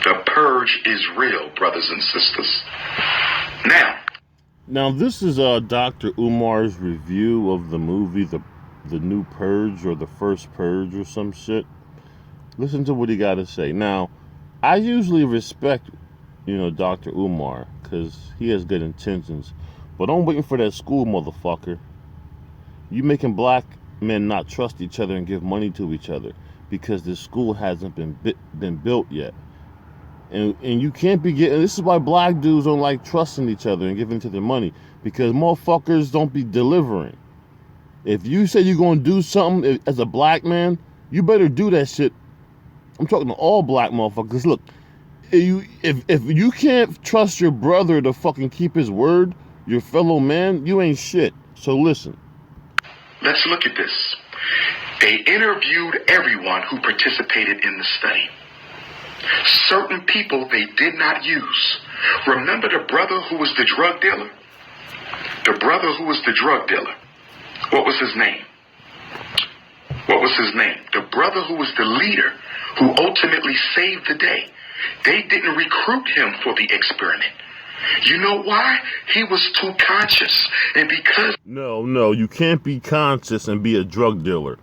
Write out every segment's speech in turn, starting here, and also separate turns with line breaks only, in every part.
The purge is real, brothers and sisters.
Now this is Dr. Umar's review of the movie, the new Purge, or the first Purge, or some shit. Listen to what he got to say. Now, I usually respect, Dr. Umar, because he has good intentions. But I'm waiting for that school, motherfucker. You making black men not trust each other and give money to each other because this school hasn't been built yet. And you can't be getting... This is why black dudes don't like trusting each other and giving to their money, because motherfuckers don't be delivering. If you say you're going to do something as a black man, you better do that shit. I'm talking to all black motherfuckers. Look, if you can't trust your brother to fucking keep his word, your fellow man, you ain't shit. So listen.
Let's look at this. They interviewed everyone who participated in the study. Certain people they did not use. Remember the brother who was the drug dealer? The brother who was the drug dealer. What was his name? What was his name? The brother who was the leader, who ultimately saved the day. They didn't recruit him for the experiment. You know why? He was too conscious. And because...
No, you can't be conscious and be a drug dealer.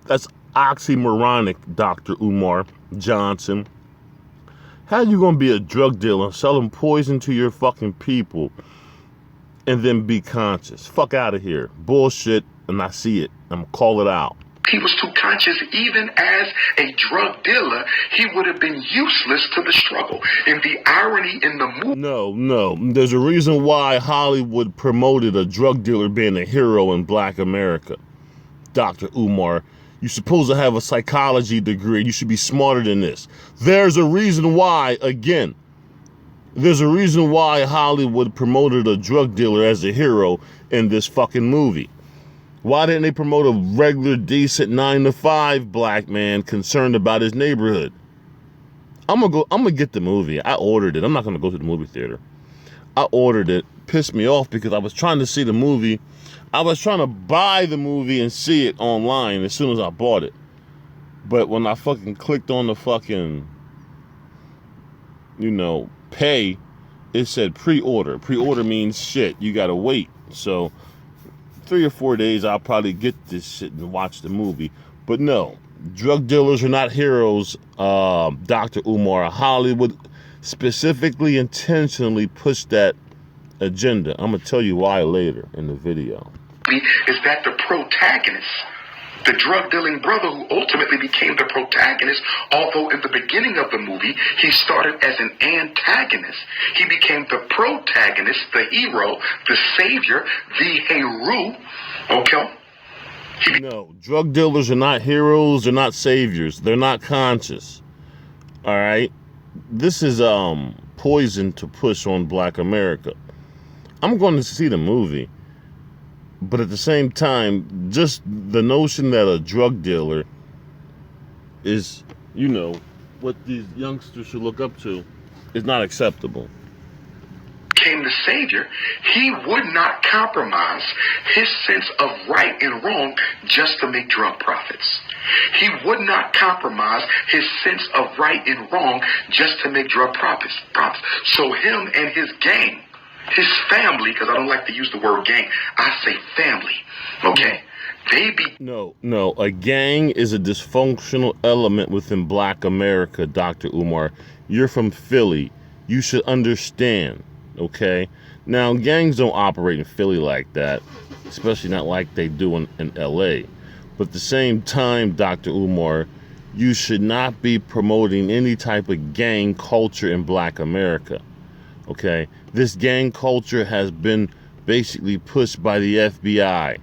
That's oxymoronic, Dr. Umar Johnson. How you gonna be a drug dealer selling poison to your fucking people and then be conscious? Fuck out of here. Bullshit, and I see it. I'm gonna call it out.
He was too conscious. Even as a drug dealer, he would have been useless to the struggle. And the irony in the movie...
No. There's a reason why Hollywood promoted a drug dealer being a hero in black America. Dr. Umar, you're supposed to have a psychology degree. You should be smarter than this. There's a reason why, again, there's a reason why Hollywood promoted a drug dealer as a hero in this fucking movie. Why didn't they promote a regular, decent 9-to-5 black man concerned about his neighborhood? I'm gonna get the movie. I ordered it. I'm not gonna go to the movie theater. I ordered it. Pissed me off because I was trying to see the movie. I was trying to buy the movie and see it online as soon as I bought it. But when I fucking clicked on the fucking, pay, it said pre-order. Pre-order means shit. You gotta wait. So 3 or 4 days, I'll probably get this shit and watch the movie. But no, drug dealers are not heroes, Dr. Umar. Hollywood specifically, intentionally pushed that agenda. I'm going to tell you why later in the video.
Is that the protagonist, the drug dealing brother who ultimately became the protagonist, although in the beginning of the movie, he started as an antagonist. He became the protagonist, the hero, the savior, the hero. Okay?
No, drug dealers are not heroes. They're not saviors. They're not conscious. All right? This is poison to push on black America. I'm going to see the movie. But at the same time, just the notion that a drug dealer is, what these youngsters should look up to is not acceptable.
Became the savior, he would not compromise his sense of right and wrong just to make drug profits. He would not compromise his sense of right and wrong just to make drug profits. So him and his gang, his family, because I don't like to use the word gang, I say family, okay?
No, a gang is a dysfunctional element within black America, Dr. Umar. You're from Philly. You should understand, okay? Now, gangs don't operate in Philly like that, especially not like they do in LA. But at the same time, Dr. Umar, you should not be promoting any type of gang culture in black America. Okay, this gang culture has been basically pushed by the FBI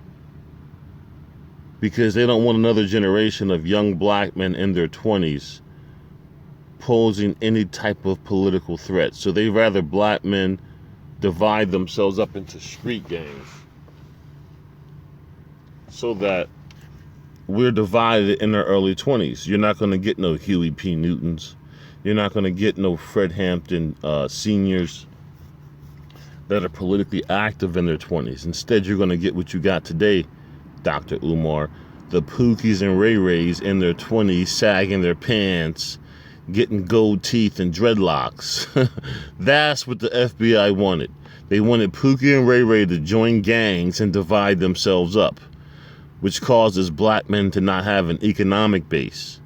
because they don't want another generation of young black men in their 20s posing any type of political threat. So they rather black men divide themselves up into street gangs so that we're divided in our early 20s. You're not going to get no Huey P. Newtons. You're not going to get no Fred Hampton seniors that are politically active in their 20s. Instead, you're going to get what you got today, Dr. Umar. The Pookies and Ray Rays in their 20s sagging their pants, getting gold teeth and dreadlocks. That's what the FBI wanted. They wanted Pookie and Ray Ray to join gangs and divide themselves up, which causes black men to not have an economic base,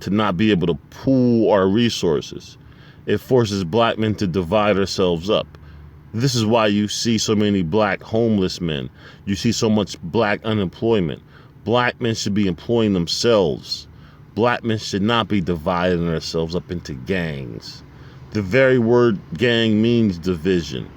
to not be able to pool our resources. It forces black men to divide ourselves up. This is why you see so many black homeless men. You see so much black unemployment. Black men should be employing themselves. Black men should not be dividing ourselves up into gangs. The very word gang means division.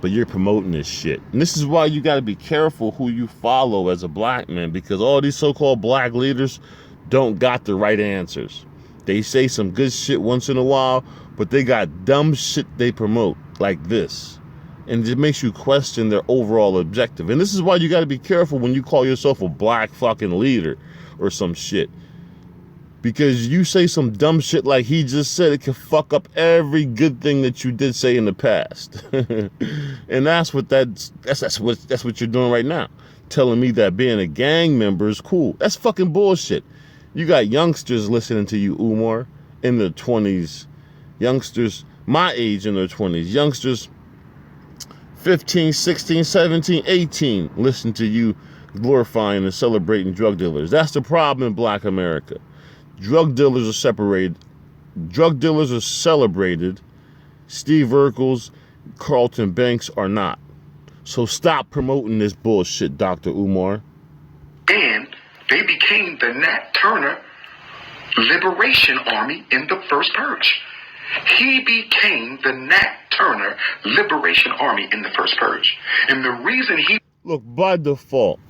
But you're promoting this shit. And this is why you got to be careful who you follow as a black man, because all these so-called black leaders don't got the right answers. They say some good shit once in a while, but they got dumb shit they promote like this. And it makes you question their overall objective. And this is why you got to be careful when you call yourself a black fucking leader or some shit. Because you say some dumb shit like he just said, it can fuck up every good thing that you did say in the past. And that's what you're doing right now. Telling me that being a gang member is cool. That's fucking bullshit. You got youngsters listening to you, Umar, in their 20s. Youngsters my age in their 20s. Youngsters 15, 16, 17, 18 listen to you glorifying and celebrating drug dealers. That's the problem in black America. Drug dealers are separated. Drug dealers are celebrated. Steve Urkel's, Carlton Banks are not. So stop promoting this bullshit, Dr. Umar.
And they became the Nat Turner Liberation Army in the first purge. He became the Nat Turner Liberation Army in the first purge. And the reason he...
Look, by default,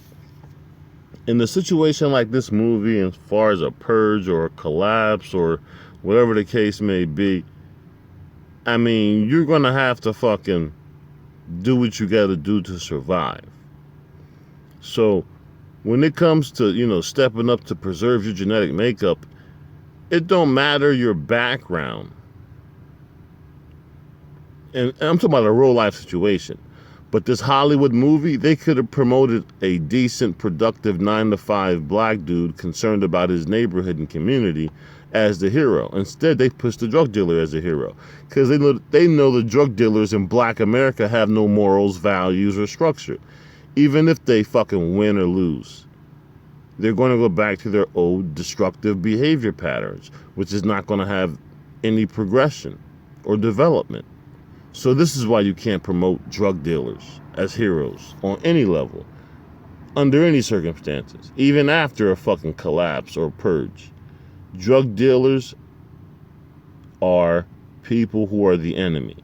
in a situation like this movie, as far as a purge or a collapse or whatever the case may be, I mean, you're going to have to fucking do what you got to do to survive. So when it comes to, stepping up to preserve your genetic makeup, it don't matter your background. And I'm talking about a real life situation. But this Hollywood movie, they could have promoted a decent, productive 9-to-5 black dude concerned about his neighborhood and community as the hero. Instead, they pushed the drug dealer as a hero. Because they know the drug dealers in black America have no morals, values, or structure. Even if they fucking win or lose, they're going to go back to their old destructive behavior patterns, which is not going to have any progression or development. So this is why you can't promote drug dealers as heroes on any level, under any circumstances, even after a fucking collapse or purge. Drug dealers are people who are the enemy.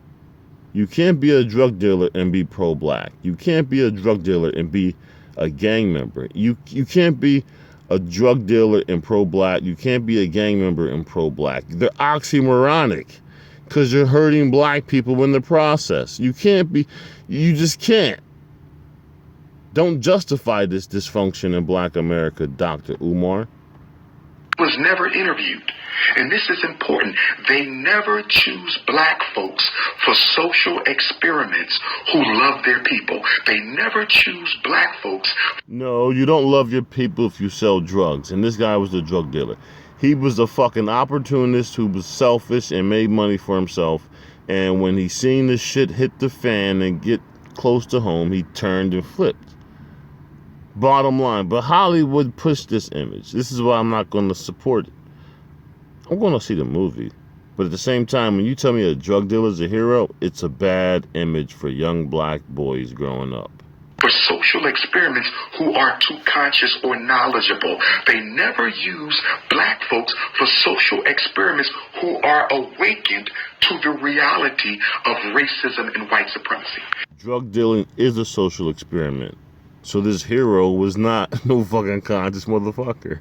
You can't be a drug dealer and be pro-black. You can't be a drug dealer and be a gang member. You can't be a drug dealer and pro-black. You can't be a gang member and pro-black. They're oxymoronic. Because you're hurting black people in the process. You just can't. Don't justify this dysfunction in black America, Dr. Umar.
Was never interviewed. And this is important. They never choose black folks for social experiments who love their people. They never choose black folks.
No, you don't love your people if you sell drugs. And this guy was the drug dealer. He was a fucking opportunist who was selfish and made money for himself. And when he seen the shit hit the fan and get close to home, he turned and flipped. Bottom line. But Hollywood pushed this image. This is why I'm not going to support it. I'm going to see the movie. But at the same time, when you tell me a drug dealer is a hero, it's a bad image for young black boys growing up.
For social experiments who are too conscious or knowledgeable. They never use black folks for social experiments who are awakened to the reality of racism and white supremacy.
Drug dealing is a social experiment. So this hero was not no fucking conscious motherfucker.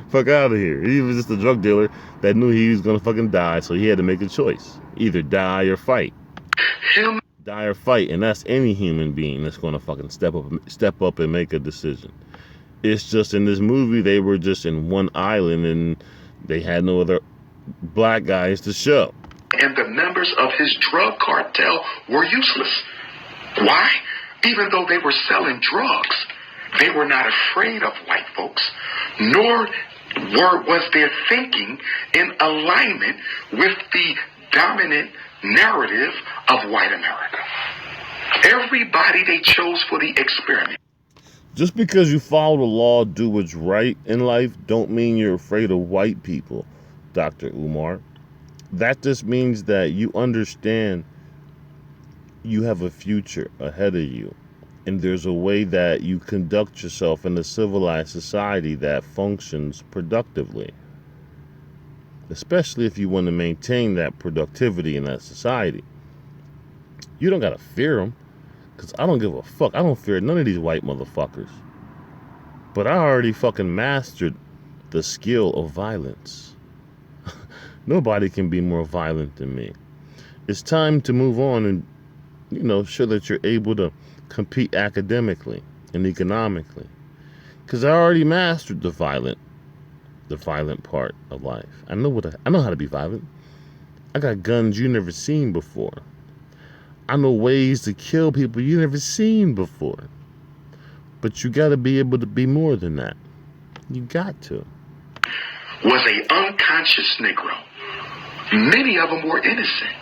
Fuck out of here. He was just a drug dealer that knew he was gonna fucking die, so he had to make a choice. Either die or fight. Die or fight, and that's any human being that's gonna fucking step up and make a decision. It's just in this movie they were just in one island and they had no other black guys to show.
And the members of his drug cartel were useless. Why? Even though they were selling drugs, they were not afraid of white folks, nor Was their thinking in alignment with the dominant narrative of white America? Everybody they chose for the experiment.
Just because you follow the law, do what's right in life, don't mean you're afraid of white people, Dr. Umar. That just means that you understand you have a future ahead of you. And there's a way that you conduct yourself in a civilized society that functions productively. Especially if you want to maintain that productivity in that society. You don't gotta fear them. Because I don't give a fuck. I don't fear none of these white motherfuckers. But I already fucking mastered the skill of violence. Nobody can be more violent than me. It's time to move on and, show that you're able to compete academically and economically. Because I already mastered the violent part of life. I know how to be violent. I got guns you never seen before. I know ways to kill people you never seen before. But you got to be able to be more than that. You got to.
Was a unconscious Negro. Many of them were innocent.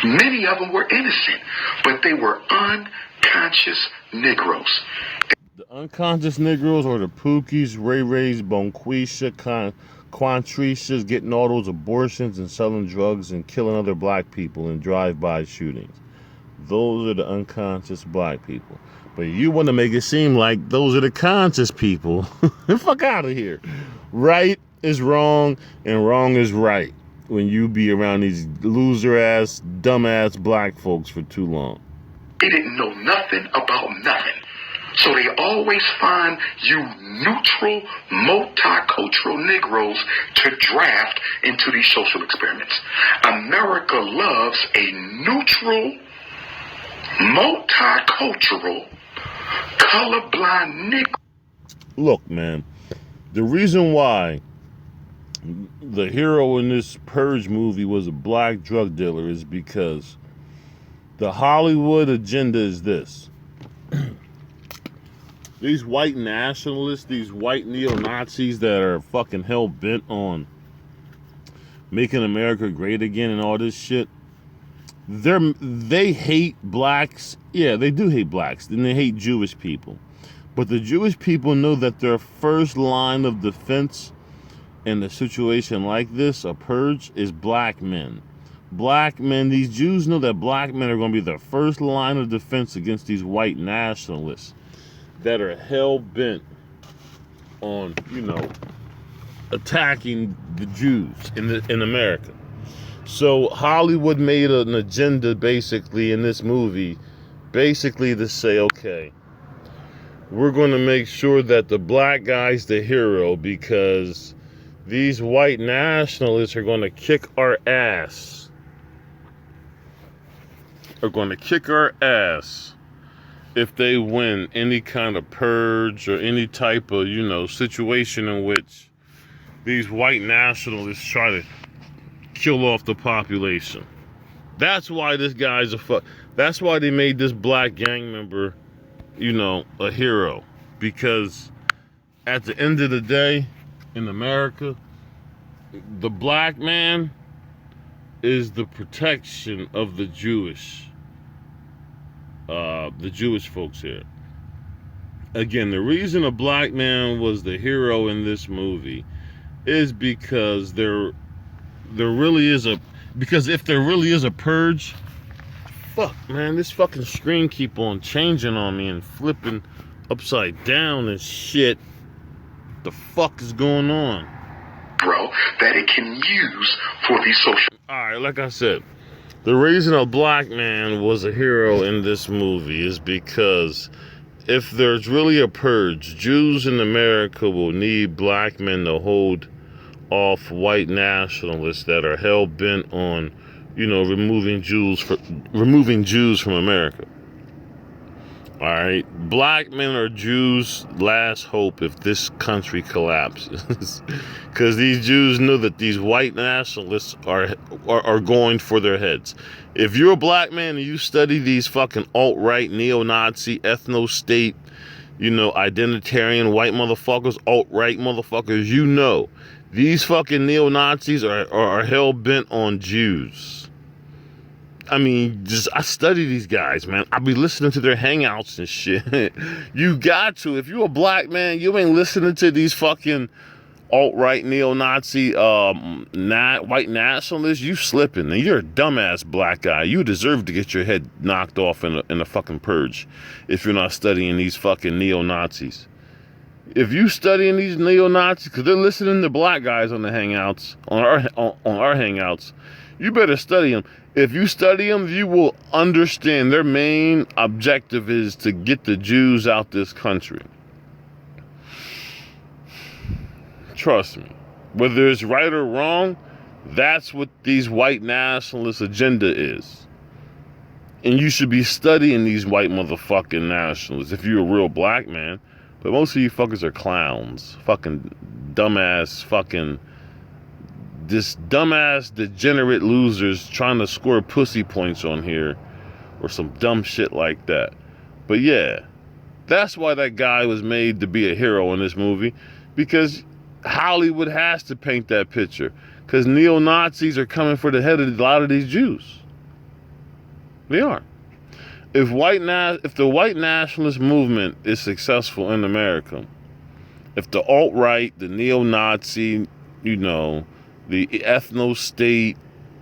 Many of them were innocent, but they were unconscious Negroes.
The unconscious Negroes are the Pookies, Ray Rays, Bonquisha, Quantrishas, getting all those abortions and selling drugs and killing other black people in drive-by shootings. Those are the unconscious black people. But you want to make it seem like those are the conscious people. Fuck out of here. Right is wrong and wrong is right when you be around these loser-ass, dumb-ass black folks for too long.
They didn't know nothing about nothing. So they always find you neutral, multicultural Negroes to draft into these social experiments. America loves a neutral, multicultural, colorblind Negro.
Look, man, the reason why the hero in this Purge movie was a black drug dealer is because the Hollywood agenda is this. These white nationalists, these white neo-Nazis that are fucking hell-bent on making America great again and all this shit, they hate blacks. Yeah, they do hate blacks. And they hate Jewish people. But the Jewish people know that their first line of defense in a situation like this, a purge, is black men. Black men, these Jews know that black men are going to be their first line of defense against these white nationalists that are hell-bent on, attacking the Jews in America. So Hollywood made an agenda basically in this movie, basically to say, okay, we're going to make sure that the black guy's the hero because these white nationalists are going to kick our ass. Are going to kick our ass if they win any kind of purge or any type of, situation in which these white nationalists try to kill off the population. That's why this guy's that's why they made this black gang member, a hero. Because at the end of the day, in America, the black man is the protection of the Jewish folks here. Again, the reason a black man was the hero in this movie is because because if there really is a purge, fuck, man, this fucking screen keep on changing on me and flipping upside down and shit. The fuck is going on?
Bro, that it can use for these social...
Alright, like I said, the reason a black man was a hero in this movie is because if there's really a purge, Jews in America will need black men to hold off white nationalists that are hell-bent on, removing Jews from America. All right, black men are Jews' last hope if this country collapses, because these Jews know that these white nationalists are going for their heads. If you're a black man and you study these fucking alt-right, neo-Nazi, ethno-state, identitarian white motherfuckers, alt-right motherfuckers, you know, these fucking neo-Nazis are hell-bent on Jews. I mean, I study these guys, man. I be listening to their hangouts and shit. You got to. If you're a black man, you ain't listening to these fucking alt-right neo-Nazi white nationalists, you slipping. And you're a dumbass black guy. You deserve to get your head knocked off in a fucking purge if you're not studying these fucking neo-Nazis. If you studying these neo-Nazis, because they're listening to black guys on the hangouts, on our hangouts, you better study them. If you study them, you will understand their main objective is to get the Jews out this country. Trust me. Whether it's right or wrong, that's what these white nationalist agenda is. And you should be studying these white motherfucking nationalists if you're a real black man. But most of you fuckers are clowns. Fucking dumbass dumbass degenerate losers trying to score pussy points on here or some dumb shit like that. But yeah, that's why that guy was made to be a hero in this movie, because Hollywood has to paint that picture, because neo-Nazis are coming for the head of a lot of these Jews. They are. If the white nationalist movement is successful in America, if the alt-right, the neo-Nazi, the ethno-state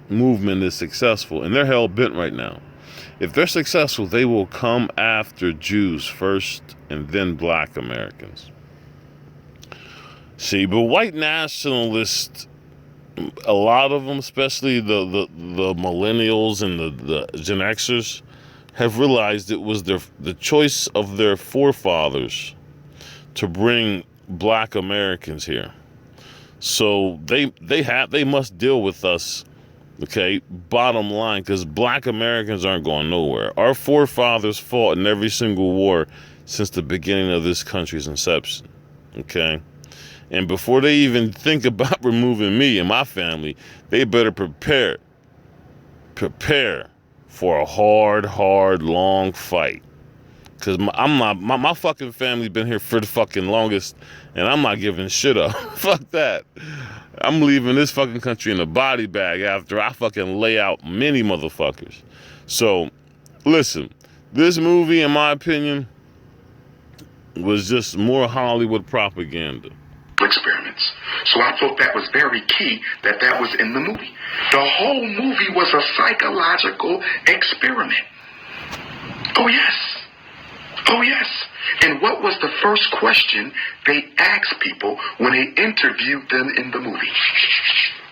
movement is successful, and they're hell-bent right now, if they're successful, they will come after Jews first and then black Americans. See, but white nationalists, a lot of them, especially the millennials and the Gen Xers, have realized it was the choice of their forefathers to bring black Americans here. So they must deal with us, okay, bottom line, because black Americans aren't going nowhere. Our forefathers fought in every single war since the beginning of this country's inception, okay? And before they even think about removing me and my family, they better prepare for a hard, long fight. Because my fucking family been here for the fucking longest, and I'm not giving shit up. Fuck that. I'm leaving this fucking country in a body bag after I fucking lay out many motherfuckers. So, listen, this movie, in my opinion, was just more Hollywood propaganda.
Experiments. So I thought that was very key that was in the movie. The whole movie was a psychological experiment. Oh yes. Oh yes. And what was the first question they asked people when they interviewed them in the movie?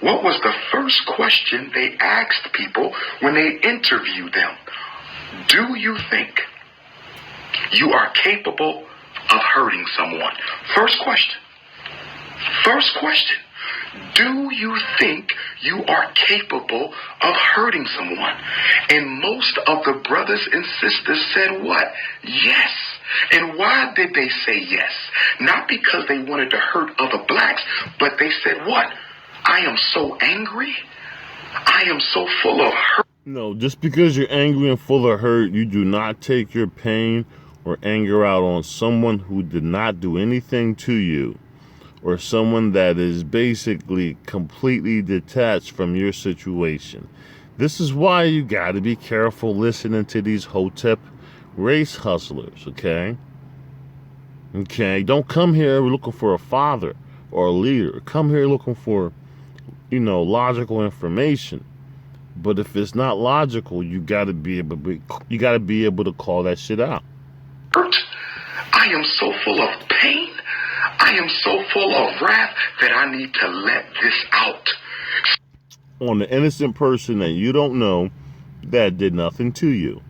What was the first question they asked people when they interviewed them? Do you think you are capable of hurting someone? First question. First question. Do you think you are capable of hurting someone? And most of the brothers and sisters said what? Yes. And why did they say yes? Not because they wanted to hurt other blacks, but they said what? I am so angry. I am so full of hurt.
No, just because you're angry and full of hurt, you do not take your pain or anger out on someone who did not do anything to you, or someone that is basically completely detached from your situation. This is why you got to be careful listening to these Hotep race hustlers, okay? Okay, don't come here looking for a father or a leader. Come here looking for, logical information. But if it's not logical, you got to be able to call that shit out.
I am so full of pain. I am so full of wrath that I need to let this out.
On the innocent person that you don't know that did nothing to you.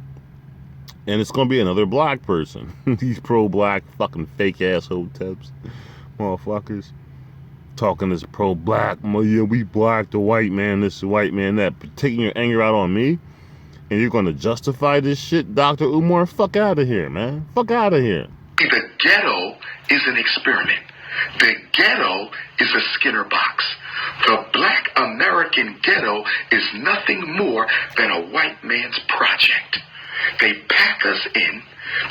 And it's going to be another black person. These pro-black fucking fake-ass hoteps. Motherfuckers. Talking this pro-black. Yeah, we black, the white man, this, the white man, that. Taking your anger out on me. And you're going to justify this shit, Dr. Umar? Fuck out of here, man. Fuck out of here.
The ghetto is an experiment. The ghetto is a Skinner box. The black American ghetto is nothing more than a white man's project. They pack us in.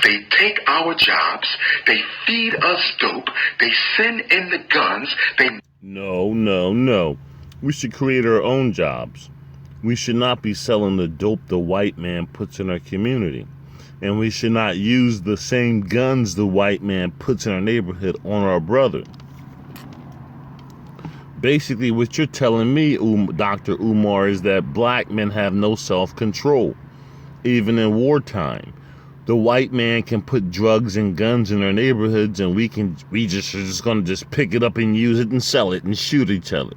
They take our jobs. They feed us dope. They send in the guns.
No. We should create our own jobs. We should not be selling the dope the white man puts in our community. And we should not use the same guns the white man puts in our neighborhood on our brother. Basically, what you're telling me, Dr. Umar, is that black men have no self-control, even in wartime. The white man can put drugs and guns in our neighborhoods, and we just gonna just pick it up and use it and sell it and shoot each other.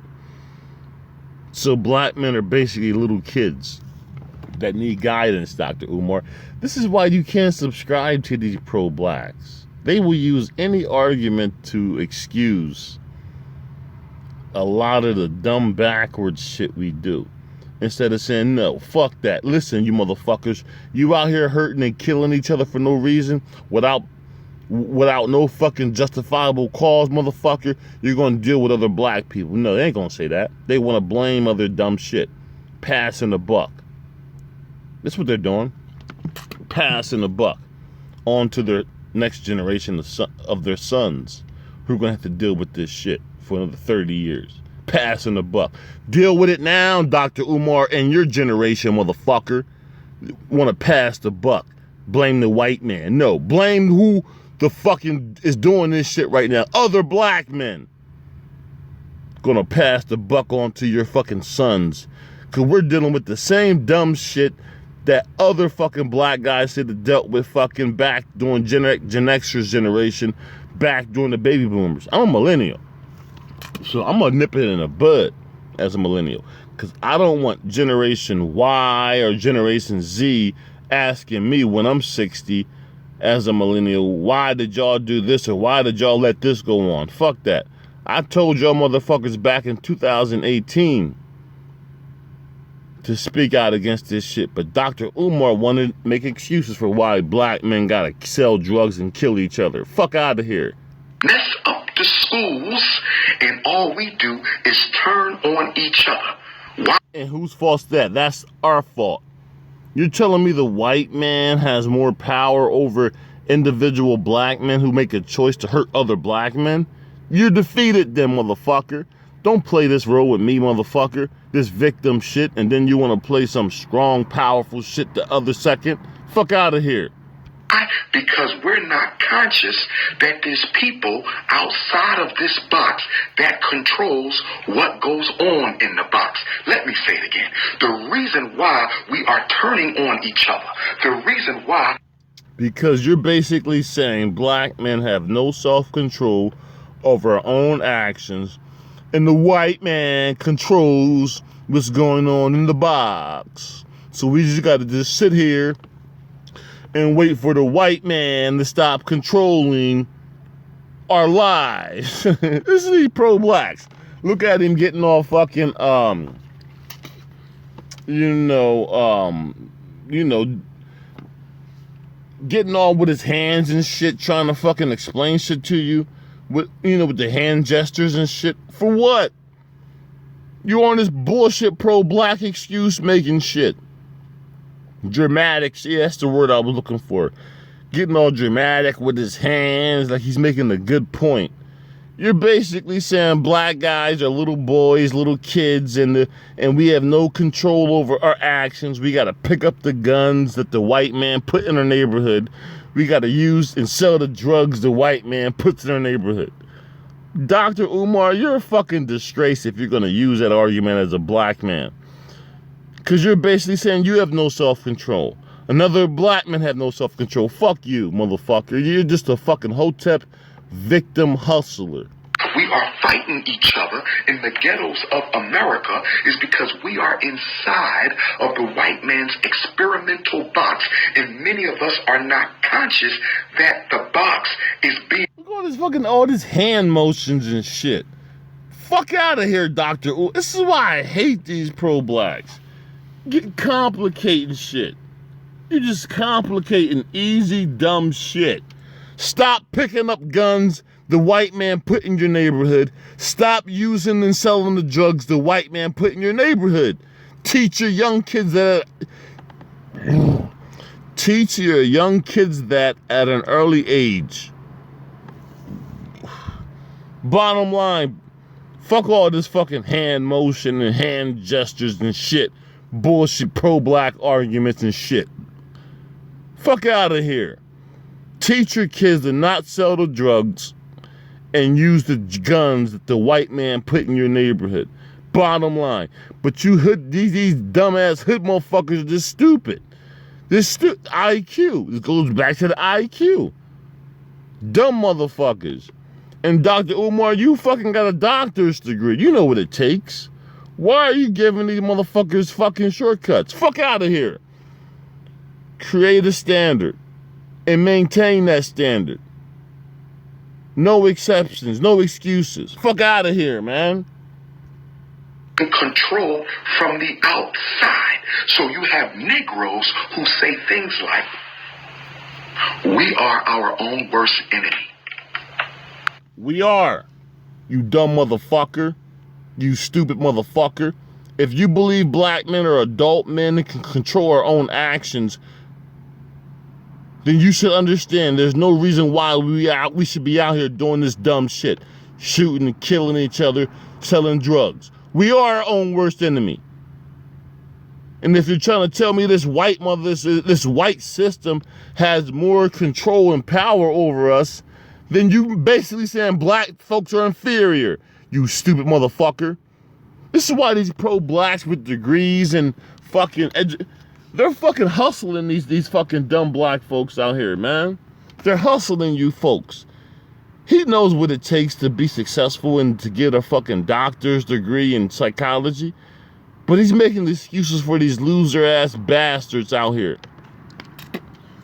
So black men are basically little kids that need guidance, Dr. Umar. This is why you can't subscribe to these pro-blacks. They will use any argument to excuse a lot of the dumb backwards shit we do. Instead of saying, no, fuck that. Listen, you motherfuckers, you out here hurting and killing each other for no reason, without no fucking justifiable cause, motherfucker, you're going to deal with other black people. No, they ain't going to say that. They want to blame other dumb shit. Passing the buck. That's what they're doing. Passing the buck on to their next generation of their sons, who are going to have to deal with this shit for another 30 years. Passing the buck. Deal with it now, Dr. Umar, and your generation, motherfucker. Want to pass the buck. Blame the white man. No, blame who the fucking is doing this shit right now. Other black men. Gonna pass the buck on to your fucking sons. Because we're dealing with the same dumb shit that other fucking black guys should have dealt with fucking back during Gen X's generation, back during the baby boomers. I'm a millennial. So I'm going to nip it in the bud as a millennial. Because I don't want Generation Y or Generation Z asking me when I'm 60 as a millennial, why did y'all do this or why did y'all let this go on? Fuck that. I told y'all motherfuckers back in 2018 to speak out against this shit. But Dr. Umar wanted to make excuses for why black men gotta sell drugs and kill each other. Fuck out of here.
Mess up the schools, and all we do is turn on each other. Why?
And whose fault's that? That's our fault. You're telling me the white man has more power over individual black men who make a choice to hurt other black men? You're defeated then, motherfucker. Don't play this role with me, motherfucker. This victim shit, and then you want to play some strong, powerful shit the other second? Fuck out of here.
Because we're not conscious that there's people outside of this box that controls what goes on in the box. Let me say it again. The reason why we are turning on each other, the reason why...
Because you're basically saying black men have no self-control over our own actions, and the white man controls what's going on in the box. So we just got to just sit here and wait for the white man to stop controlling our lives. This is these pro-blacks. Look at him getting all fucking, getting all with his hands and shit, trying to fucking explain shit to you with the hand gestures and shit. For what? You're on this bullshit pro-black excuse making shit. Dramatic, yeah, that's the word I was looking for. Getting all dramatic with his hands like he's making a good point. You're basically saying black guys are little boys, little kids, and we have no control over our actions. We got to pick up the guns that the white man put in our neighborhood. We got to use and sell the drugs the white man puts in our neighborhood. Dr. Umar, you're a fucking disgrace if you're going to use that argument as a black man. Because you're basically saying you have no self-control. Another black man have no self-control. Fuck you, motherfucker. You're just a fucking Hotep victim hustler.
We are fighting each other in the ghettos of America is because we are inside of the white man's experimental box, and many of us are not conscious that the box is being...
Look at all these hand motions and shit. Fuck out of here, Dr. This is why I hate these pro-blacks. Get complicating shit. You're just complicating easy, dumb shit. Stop picking up guns the white man put in your neighborhood. Stop using and selling the drugs the white man put in your neighborhood. Teach your young kids that... Teach your young kids that at an early age. Bottom line, fuck all this fucking hand motion and hand gestures and shit. Bullshit pro-black arguments and shit. Fuck out of here. Teach your kids to not sell the drugs and use the guns that the white man put in your neighborhood. Bottom line. But you hood, these dumbass hood motherfuckers are just stupid. This IQ. This goes back to the IQ. Dumb motherfuckers. And Dr. Umar, you fucking got a doctor's degree. You know what it takes. Why are you giving these motherfuckers fucking shortcuts? Fuck out of here. Create a standard and maintain that standard. No exceptions, no excuses. Fuck out of here, man.
Control from the outside. So you have Negroes who say things like, we are our own worst enemy.
We are. You dumb motherfucker. You stupid motherfucker. If you believe black men are adult men that can control our own actions, then you should understand there's no reason why we should be out here doing this dumb shit. Shooting and killing each other, selling drugs. We are our own worst enemy. And if you're trying to tell me this white system has more control and power over us, then you basically saying black folks are inferior, you stupid motherfucker. This is why these pro-blacks with degrees and fucking they're fucking hustling these fucking dumb black folks out here, man. They're hustling you folks. He knows what it takes to be successful and to get a fucking doctor's degree in psychology. But he's making excuses for these loser-ass bastards out here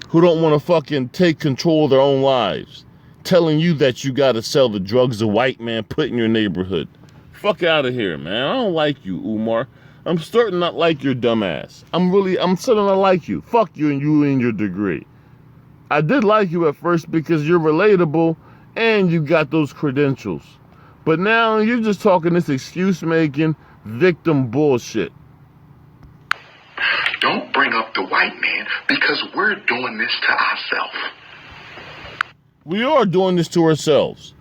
who don't want to fucking take control of their own lives. Telling you that you got to sell the drugs the white man put in your neighborhood. Fuck out of here, man. I don't like you, Umar. I'm starting not like your dumb ass. I'm starting to like you. Fuck you and your degree. I did like you at first because you're relatable and you got those credentials. But now you're just talking this excuse-making victim bullshit.
Don't bring up the white man because we're doing this to ourselves.
We are doing this to ourselves.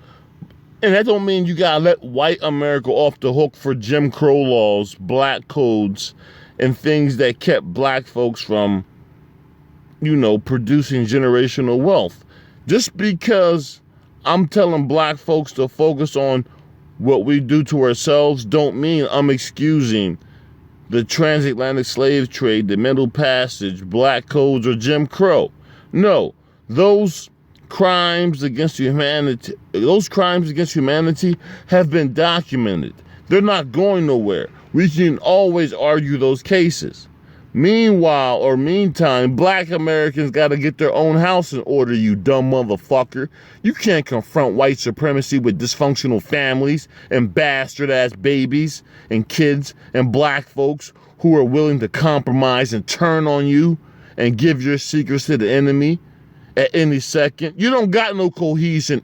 And that don't mean you gotta let white America off the hook for Jim Crow laws, black codes, and things that kept black folks from, producing generational wealth. Just because I'm telling black folks to focus on what we do to ourselves don't mean I'm excusing the transatlantic slave trade, the Middle Passage, black codes, or Jim Crow. No, those crimes against humanity have been documented. They're not going nowhere. We can always argue those cases. Meantime, black Americans got to get their own house in order, you dumb motherfucker. You can't confront white supremacy with dysfunctional families and bastard-ass babies and kids and black folks who are willing to compromise and turn on you and give your secrets to the enemy at any second. You don't got no cohesion,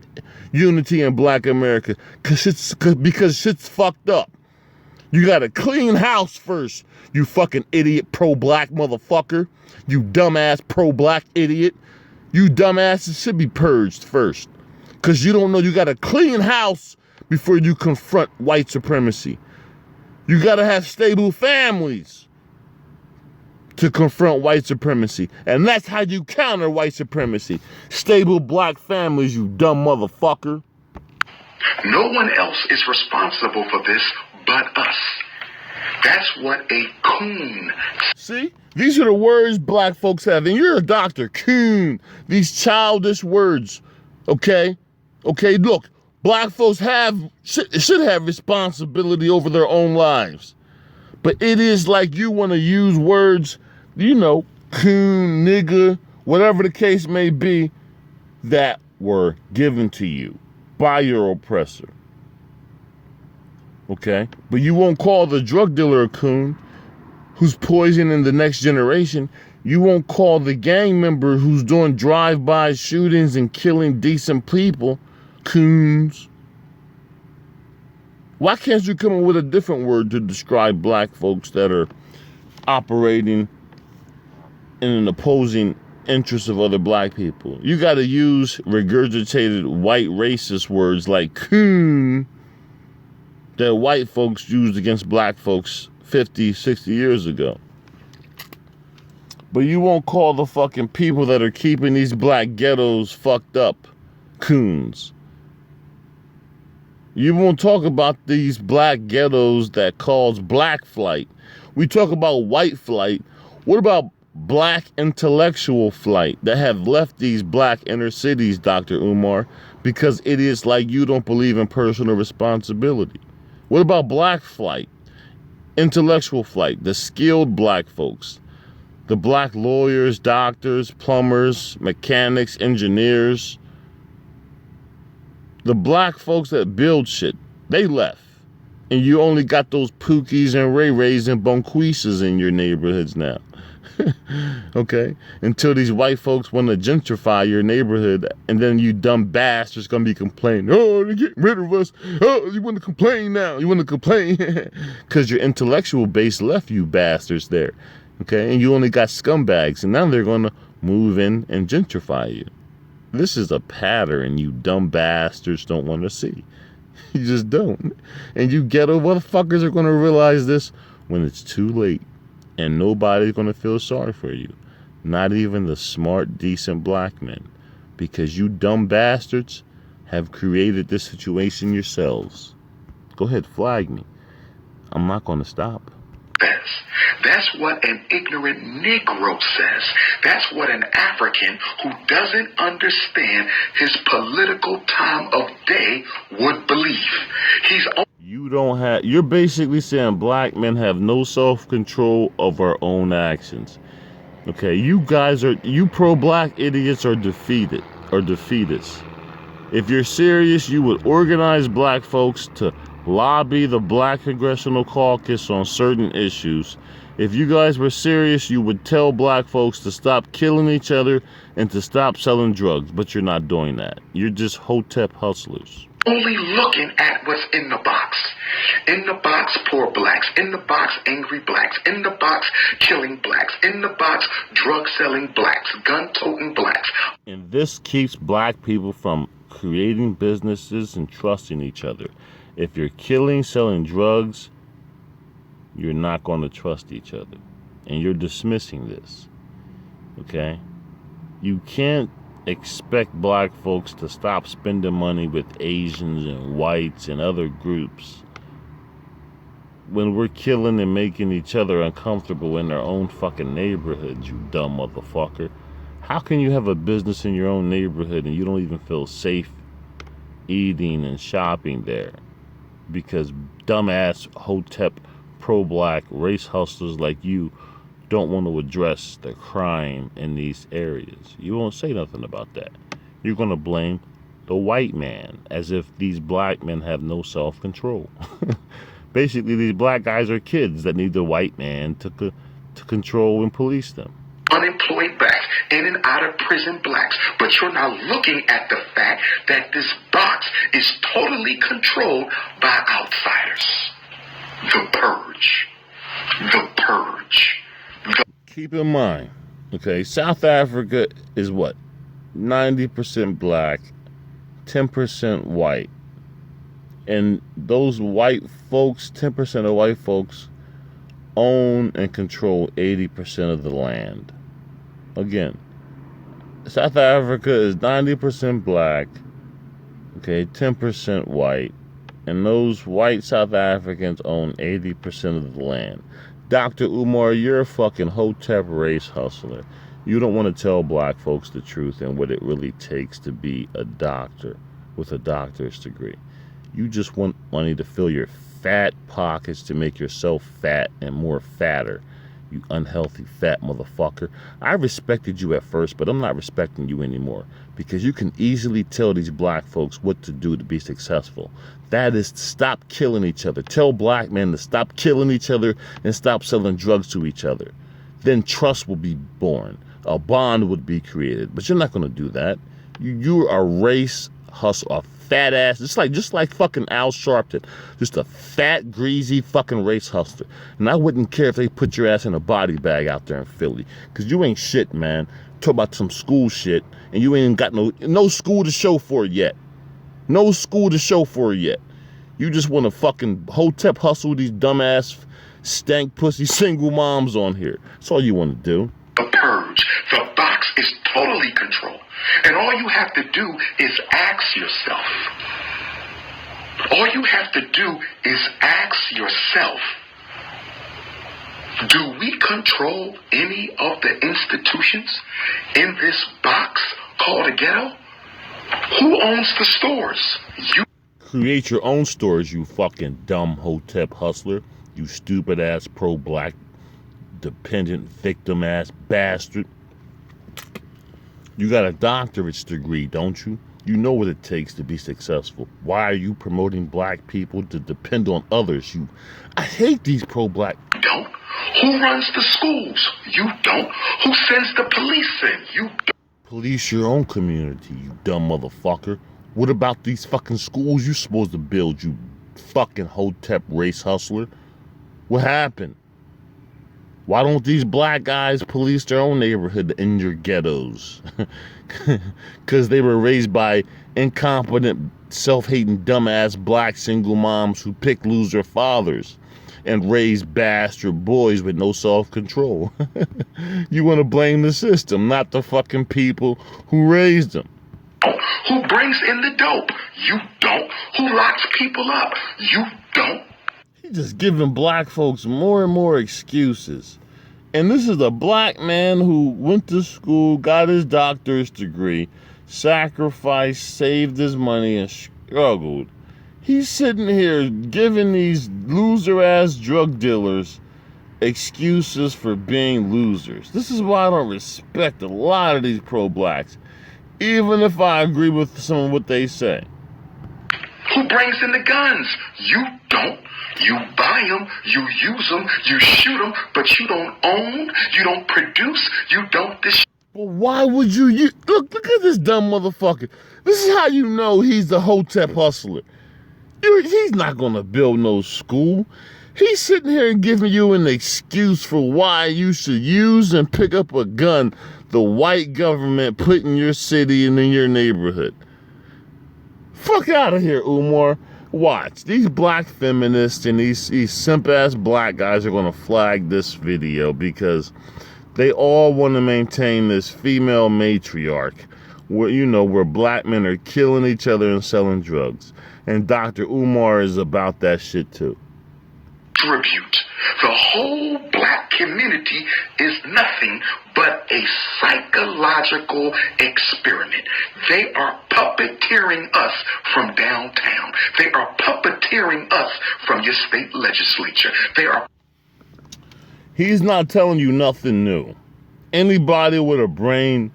unity in black America because shit's fucked up. You got a clean house first, you fucking idiot pro-black motherfucker. You dumbass pro-black idiot. You dumbasses should be purged first. Because you don't know you got a clean house before you confront white supremacy. You got to have stable families to confront white supremacy. And that's how you counter white supremacy. Stable black families, you dumb motherfucker.
No one else is responsible for this but us. That's what a coon.
See? These are the words black folks have. And you're a doctor. Coon. These childish words. Okay? Okay, look. Black folks should have responsibility over their own lives. But it is like you want to use words, coon, nigga, whatever the case may be, that were given to you by your oppressor. Okay? But you won't call the drug dealer a coon who's poisoning the next generation. You won't call the gang member who's doing drive-by shootings and killing decent people coons. Why can't you come up with a different word to describe black folks that are operating in an opposing interests of other black people. You got to use regurgitated white racist words like coon that white folks used against black folks 50, 60 years ago. But you won't call the fucking people that are keeping these black ghettos fucked up coons. You won't talk about these black ghettos that cause black flight. We talk about white flight. What about black intellectual flight that have left these black inner cities, Dr. Umar, because idiots like you don't believe in personal responsibility? What about black flight, intellectual flight, the skilled black folks, the black lawyers, doctors, plumbers, mechanics, engineers, the black folks that build shit? They left. And you only got those Pookies and Ray Rays and Bonquisas in your neighborhoods now. Okay? Until these white folks want to gentrify your neighborhood, and then you dumb bastards gonna be complaining, oh, they're getting rid of us. Oh, you want to complain now. You want to complain. Because your intellectual base left you bastards there. Okay? And you only got scumbags, and now they're gonna move in and gentrify you. This is a pattern you dumb bastards don't want to see. You just don't. And you ghetto motherfuckers are going to realize this when it's too late. And nobody's going to feel sorry for you. Not even the smart, decent black men. Because you dumb bastards have created this situation yourselves. Go ahead, flag me. I'm not going to stop.
That's what an ignorant Negro says. That's what an African who doesn't understand his political time of day would believe.
You're basically saying black men have no self-control of our own actions. Okay, you pro-black idiots are defeated or defeatists. If you're serious, you would organize black folks to lobby the Black Congressional Caucus on certain issues. If you guys were serious, you would tell black folks to stop killing each other and to stop selling drugs, but you're not doing that. You're just hotep hustlers.
Only looking at what's in the box. In the box, poor blacks. In the box, angry blacks. In the box, killing blacks. In the box, drug-selling blacks. Gun-toting blacks.
And this keeps black people from creating businesses and trusting each other. If you're killing, selling drugs, you're not going to trust each other. And you're dismissing this. Okay? You can't expect black folks to stop spending money with Asians and whites and other groups when we're killing and making each other uncomfortable in our own fucking neighborhoods, you dumb motherfucker. How can you have a business in your own neighborhood and you don't even feel safe eating and shopping there? Because dumbass hotep pro-black race hustlers like you don't want to address the crime in these areas. You won't say nothing about that. You're going to blame the white man as if these black men have no self-control. Basically, these black guys are kids that need the white man to control and police them.
Unemployed blacks, in and out of prison blacks. But you're now looking at the fact that this box is totally controlled by outsiders. The purge. The purge.
Keep in mind, okay, South Africa is what? 90% black, 10% white. And those white folks, 10% of white folks, own and control 80% of the land. Again, South Africa is 90% black, okay, 10% white, and those white South Africans own 80% of the land. Dr. Umar, you're a fucking hotep race hustler. You don't want to tell black folks the truth and what it really takes to be a doctor with a doctor's degree. You just want money to fill your fat pockets to make yourself fat and more fatter. You unhealthy fat motherfucker. I respected you at first, but I'm not respecting you anymore because you can easily tell these black folks what to do to be successful. That is, stop killing each other. Tell black men to stop killing each other and stop selling drugs to each other. Then trust will be born. A bond would be created. But you're not going to do that. You're a race hustle, a fat ass, just like fucking Al Sharpton, just a fat, greasy fucking race hustler. And I wouldn't care if they put your ass in a body bag out there in Philly, because you ain't shit, man. talk about some school shit, and you ain't got no school to show for it yet. No school to show for it yet. You just want to fucking hotep hustle these dumbass, stank pussy single moms on here. That's all you want to do.
The purge. The box is totally controlled. And all you have to do is ask yourself. All you have to do is ask yourself, do we control any of the institutions in this box called a ghetto? Who owns the stores? You.
Create your own stores, you fucking dumb hotep hustler. You stupid ass pro-black, dependent victim ass bastard. You got a doctorate's degree, don't you? You know what it takes to be successful. Why are you promoting black people to depend on others? I hate these pro-black.
You don't. Who runs the schools? You don't. Who sends the police in? You don't.
Police your own community, you dumb motherfucker. What about these fucking schools you supposed to build, you fucking hotep race hustler? What happened? Why don't these black guys police their own neighborhood in your ghettos? Because they were raised by incompetent, self-hating, dumbass black single moms who picked loser fathers and raised bastard boys with no self-control. You want to blame the system, not the fucking people who raised them.
Who brings in the dope? You don't. Who locks people up? You don't.
He's just giving black folks more and more excuses. And this is a black man who went to school, got his doctorate degree, sacrificed, saved his money, and struggled. He's sitting here giving these loser-ass drug dealers excuses for being losers. This is why I don't respect a lot of these pro-blacks, even if I agree with some of what they say.
Who brings in the guns? You don't. You buy them, you use them, you shoot them, but you don't own, you don't produce, you don't distribute.
Well, why would you look at this dumb motherfucker. This is how you know he's the hotep hustler. He's not going to build no school. He's sitting here and giving you an excuse for why you should use and pick up a gun the white government put in your city and in your neighborhood. Fuck out of here, Umar. Watch. These black feminists and these simp-ass black guys are going to flag this video because they all want to maintain this female matriarch where black men are killing each other and selling drugs. And Dr. Umar is about that shit too.
Tribute. The whole black community is nothing but a psychological experiment. They are puppeteering us from downtown. They are puppeteering us from your state legislature.
He's not telling you nothing new. Anybody with a brain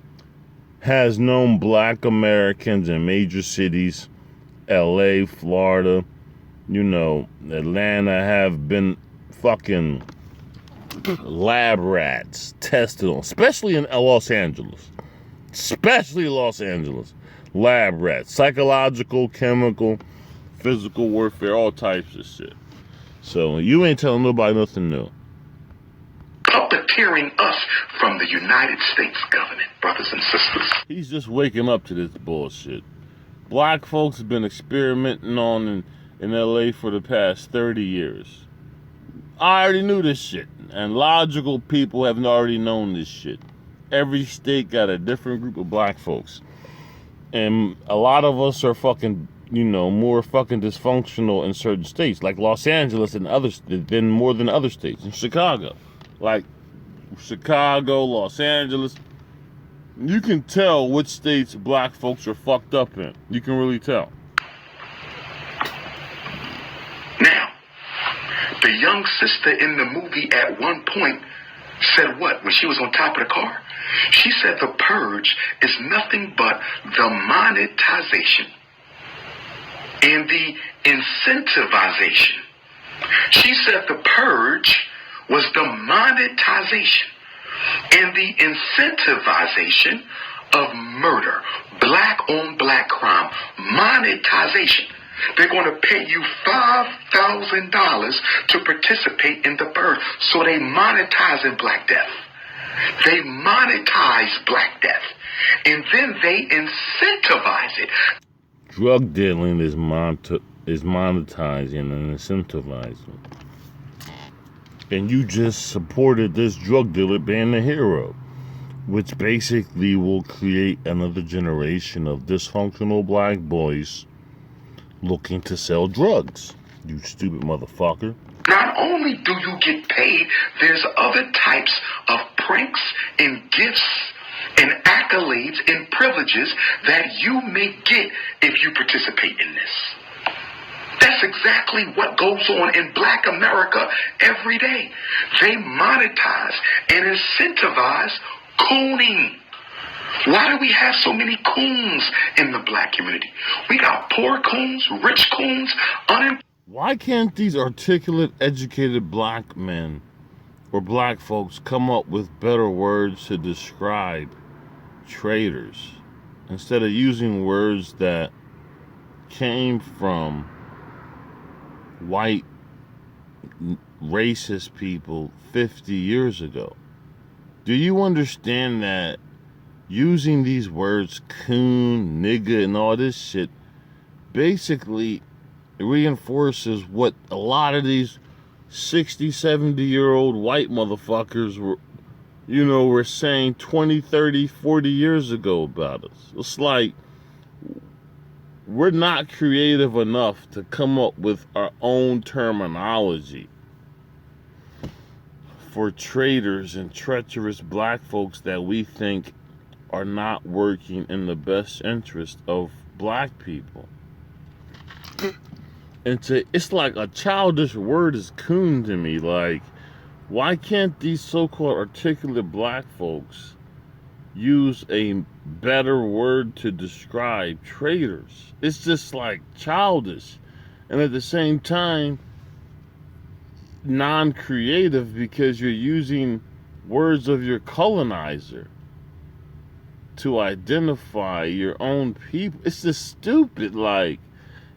has known black Americans in major cities, LA, Florida, Atlanta, have been fucking lab rats tested on, especially in Los Angeles. Lab rats, psychological, chemical, physical warfare, all types of shit. So you ain't telling nobody nothing new.
Puppeteering us from the United States government, brothers and sisters.
He's just waking up to this bullshit. Black folks have been experimenting on in LA for the past 30 years. I already knew this shit, and logical people have already known this shit. Every state got a different group of black folks. And a lot of us are fucking, more fucking dysfunctional in certain states, like Los Angeles and others, than more than other states. In Chicago, Los Angeles, you can tell which states black folks are fucked up in. You can really tell.
Now, the young sister in the movie at one point said what when she was on top of the car? She said the purge is nothing but the monetization and the incentivization. She said the purge was the monetization and the incentivization of murder, black on black crime, monetization. They're going to pay you $5,000 to participate in the purge, so they monetizing black death. They monetize Black Death, and then they incentivize it.
Drug dealing is monetizing and incentivizing. And you just supported this drug dealer being a hero, which basically will create another generation of dysfunctional black boys looking to sell drugs. You stupid motherfucker.
Not only do you get paid, there's other types of pranks and gifts and accolades and privileges that you may get if you participate in this. That's exactly what goes on in Black America every day. They monetize and incentivize cooning. Why do we have so many coons in the black community? We got poor coons, rich coons, unemployed.
Why can't these articulate, educated black men or black folks come up with better words to describe traitors instead of using words that came from white racist people 50 years ago? Do you understand that using these words, coon, nigga, and all this shit, basically reinforces what a lot of these 60, 70-year-old white motherfuckers were saying 20, 30, 40 years ago about us? It's like we're not creative enough to come up with our own terminology for traitors and treacherous black folks that we think are not working in the best interest of black people. And it's like a childish word is coon to me. Like, why can't these so-called articulate black folks use a better word to describe traitors? It's just like childish. And at the same time, non-creative, because you're using words of your colonizer to identify your own people. It's just stupid, like,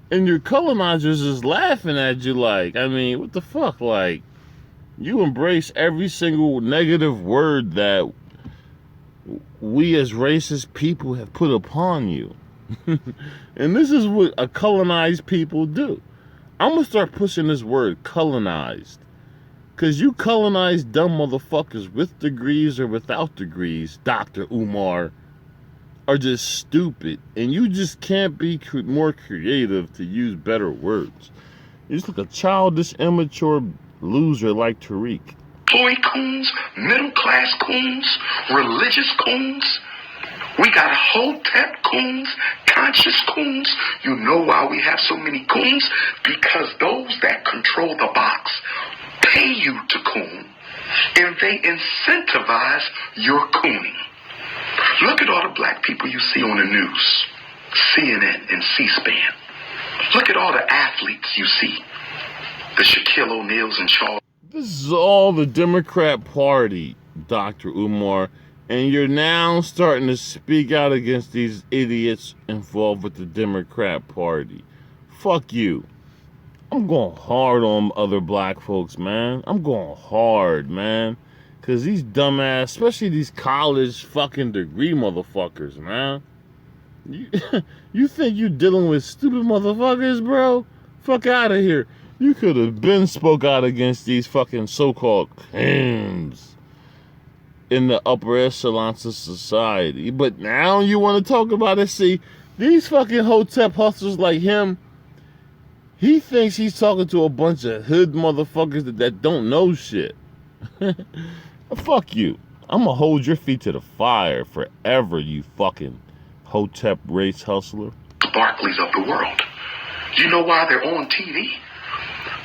and your colonizers is laughing at you like, I mean, what the fuck? Like, you embrace every single negative word that we as racist people have put upon you. And this is what a colonized people do. I'm gonna start pushing this word, colonized. Cause you colonized dumb motherfuckers with degrees or without degrees, Dr. Umar, are just stupid. And you just can't be more creative to use better words. You're just like a childish, immature loser like Tariq.
Toy coons, middle class coons, religious coons. We got hotep coons, conscious coons. You know why we have so many coons? Because those that control the box pay you to coon, and they incentivize your cooning. Look at all the black people you see on the news, CNN and C-SPAN. Look at all the athletes you see, the Shaquille O'Neals and Charles.
This is all the Democrat Party, Dr. Umar, and you're now starting to speak out against these idiots involved with the Democrat Party. Fuck you. I'm going hard on other black folks, man. I'm going hard, man. Because these dumbass, especially these college fucking degree motherfuckers, man. You think you dealing with stupid motherfuckers, bro? Fuck out of here. You could have been spoke out against these fucking so-called kings in the upper echelons of society. But now you want to talk about it? See, these fucking hotep hustlers like him, he thinks he's talking to a bunch of hood motherfuckers that don't know shit. Fuck you. I'm gonna hold your feet to the fire forever, you fucking hotep race hustler.
Barclays of the world. You know why they're on TV?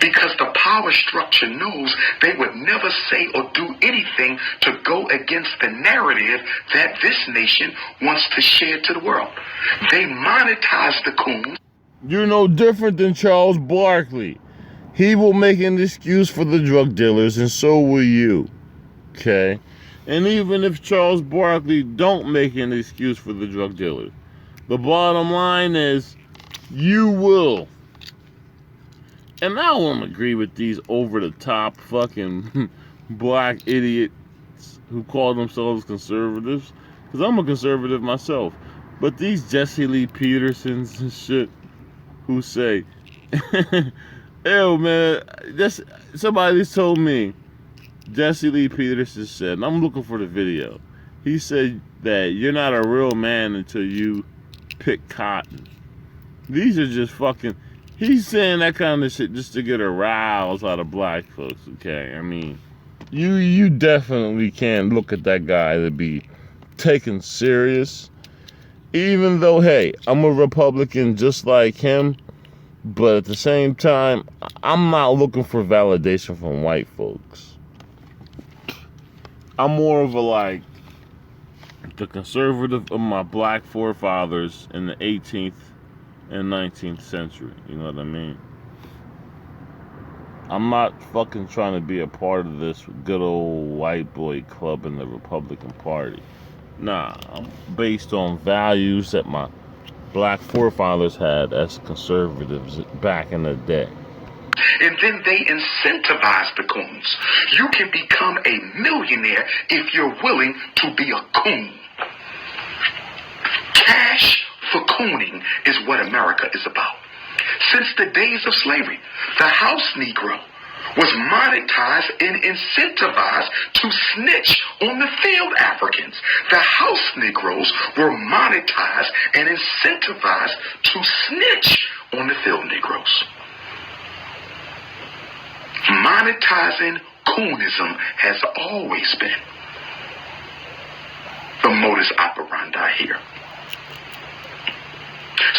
Because the power structure knows they would never say or do anything to go against the narrative that this nation wants to share to the world. They monetize the coons.
You're no different than Charles Barkley. He will make an excuse for the drug dealers, and so will you. Okay? And even if Charles Barkley don't make an excuse for the drug dealers, the bottom line is you will. And I don't agree with these over-the-top fucking black idiot cats who call themselves conservatives, because I'm a conservative myself, but these Jesse Lee Petersons and shit who say, ew, man, somebody told me, Jesse Lee Peterson said, and I'm looking for the video, he said that you're not a real man until you pick cotton. These are just fucking, he's saying that kind of shit just to get a rouse out of black folks, okay? I mean, you definitely can look at that guy to be taken serious, even though, hey, I'm a Republican just like him, but at the same time, I'm not looking for validation from white folks. I'm more of a, like, the conservative of my black forefathers in the 18th and 19th century. You know what I mean? I'm not fucking trying to be a part of this good old white boy club in the Republican Party. Nah, I'm based on values that my black forefathers had as conservatives back in the day.
And then they incentivize the coons. You can become a millionaire if you're willing to be a coon. Cash for cooning is what America is about. Since the days of slavery, the house Negro was monetized and incentivized to snitch on the field Africans. The house Negroes were monetized and incentivized to snitch on the field Negroes. Monetizing coonism has always been the modus operandi here.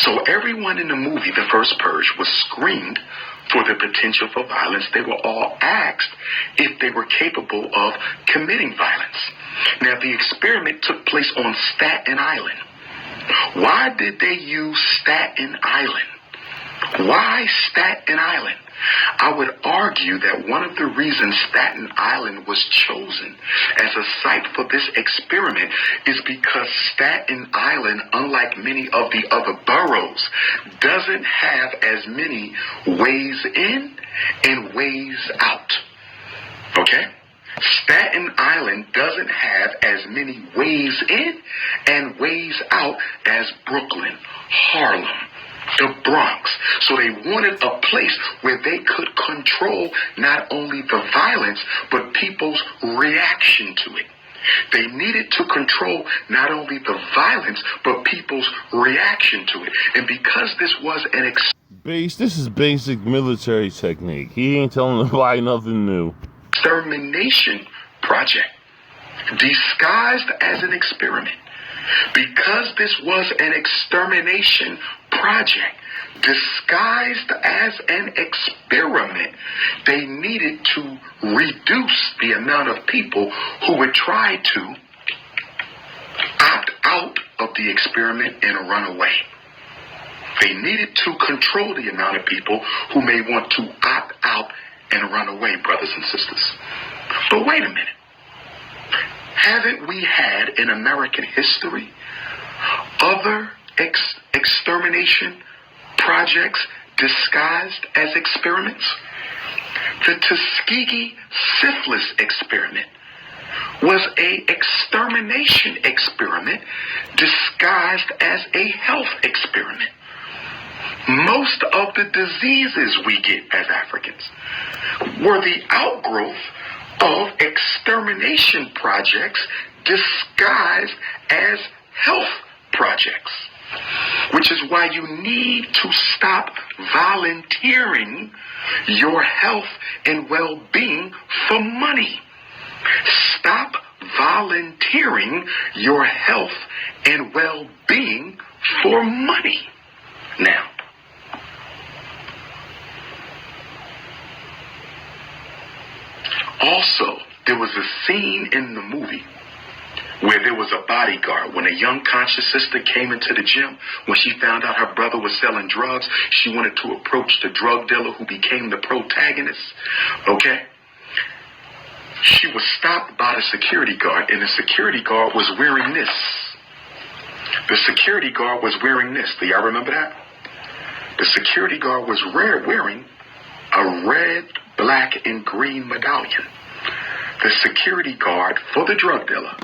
So everyone in the movie, The First Purge, was screened for the potential for violence. They were all asked if they were capable of committing violence. Now, the experiment took place on Staten Island. Why did they use Staten Island? Why Staten Island? I would argue that one of the reasons Staten Island was chosen as a site for this experiment is because Staten Island, unlike many of the other boroughs, doesn't have as many ways in and ways out. Okay? Staten Island doesn't have as many ways in and ways out as Brooklyn, Harlem, the Bronx. So they wanted a place where they could control not only the violence, but people's reaction to it. They needed to control not only the violence, but people's reaction to it. And because this was an
this is basic military technique. He ain't telling nobody nothing new.
Extermination project, disguised as an experiment. Because this was an extermination project, disguised as an experiment, they needed to reduce the amount of people who would try to opt out of the experiment and run away. They needed to control the amount of people who may want to opt out and run away, brothers and sisters. But wait a minute. Haven't we had in American history other extermination projects disguised as experiments? The Tuskegee syphilis experiment was an extermination experiment disguised as a health experiment. Most of the diseases we get as Africans were the outgrowth of extermination projects disguised as health projects, which is why you need to stop volunteering your health and well-being for money. Stop volunteering your health and well-being for money. Now, also, there was a scene in the movie where there was a bodyguard. When a young conscious sister came into the gym, when she found out her brother was selling drugs, she wanted to approach the drug dealer who became the protagonist. Okay? She was stopped by the security guard, and the security guard was wearing this. The security guard was wearing this. Do y'all remember that? The security guard was wearing a red, black, and green medallion. The security guard for the drug dealer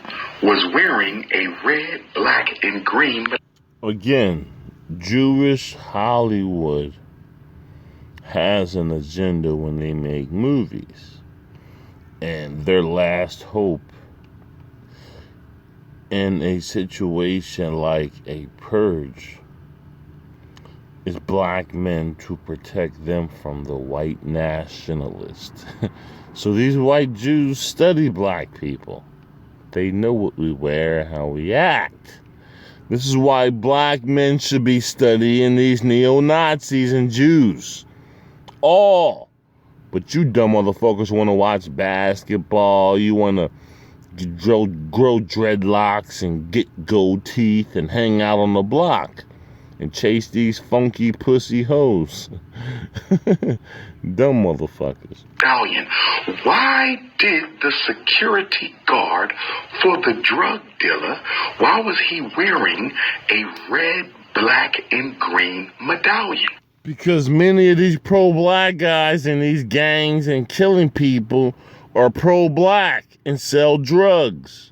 was wearing a red, black, and green.
Again, Jewish Hollywood has an agenda when they make movies. And their last hope in a situation like a purge is black men to protect them from the white nationalists. So these white Jews study black people. They know what we wear, how we act. This is why black men should be studying these neo-Nazis and Jews. All. But you dumb motherfuckers want to watch basketball. You want to grow dreadlocks and get gold teeth and hang out on the block and chase these funky pussy hoes. Dumb motherfuckers.
Medallion. Why did the security guard for the drug dealer, why was he wearing a red, black, and green medallion?
Because many of these pro-black guys in these gangs and killing people are pro-black and sell drugs.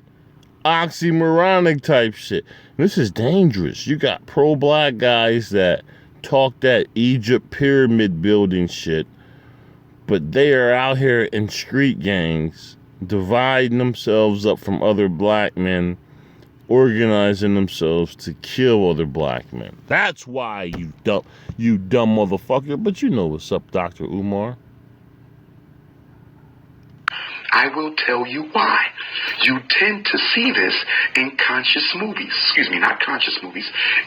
Oxymoronic type shit. This is dangerous. You got pro-black guys that talk that Egypt pyramid building shit, but they are out here in street gangs, dividing themselves up from other black men, organizing themselves to kill other black men. That's why you dumb motherfucker. But you know what's up, Dr. Umar.
I will tell you why. You tend to see this in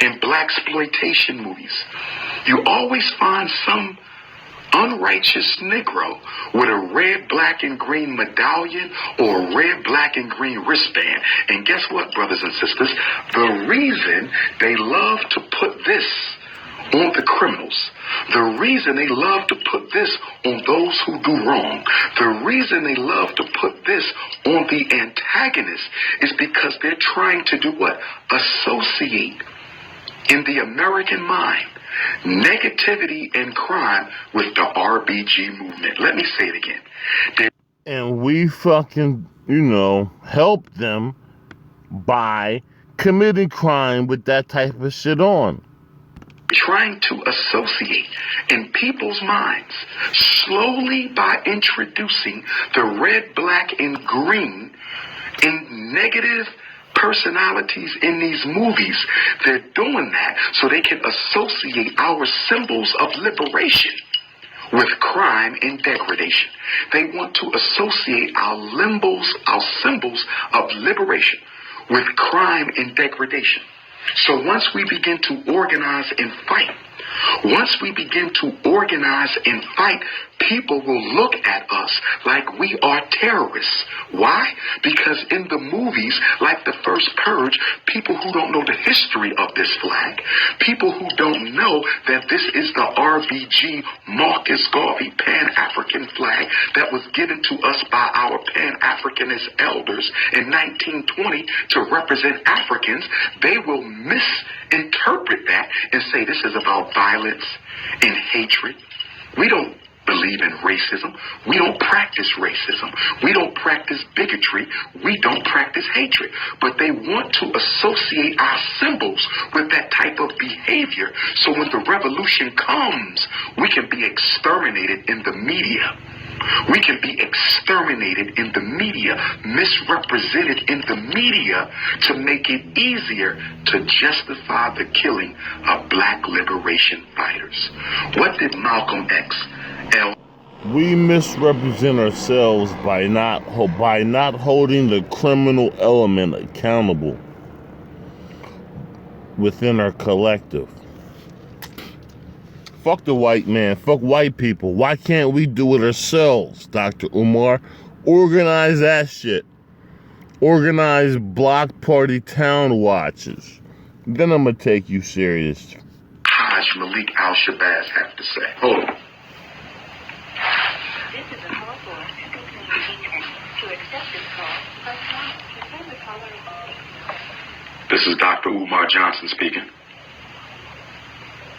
in blaxploitation movies. You always find some unrighteous Negro with a red, black, and green medallion or a red, black, and green wristband. And guess what, brothers and sisters? The reason they love to put this on the criminals, the reason they love to put this on those who do wrong, the reason they love to put this on the antagonist is because they're trying to do what? Associate in the American mind negativity and crime with the RBG movement. Let me say it again.
And we fucking, help them by committing crime with that type of shit on.
Trying to associate in people's minds slowly by introducing the red, black, and green in negative personalities in these movies. They're doing that so they can associate our symbols of liberation with crime and degradation. They want to associate our symbols of liberation with crime and degradation. So once we begin to organize and fight, people will look at us like we are terrorists. Why? Because in the movies, like the first Purge, people who don't know the history of this flag, people who don't know that this is the RBG Marcus Garvey Pan-African flag that was given to us by our Pan-Africanist elders in 1920 to represent Africans, they will misinterpret that and say this is about violence and hatred. We don't believe in racism. We don't practice racism. We don't practice bigotry. We don't practice hatred. But they want to associate our symbols with that type of behavior. So when the revolution comes, we can be exterminated in the media. We can be exterminated in the media, misrepresented in the media to make it easier to justify the killing of black liberation fighters. What did Malcolm X?
We misrepresent ourselves by not holding the criminal element accountable within our collective. Fuck the white man. Fuck white people. Why can't we do it ourselves, Dr. Umar? Organize that shit. Organize block party town watches. Then I'm going to take you serious.
Haj Malik Al-Shabazz have to say. Hold on.
This is a call for to accept this call. The caller is
This is Dr. Umar Johnson speaking.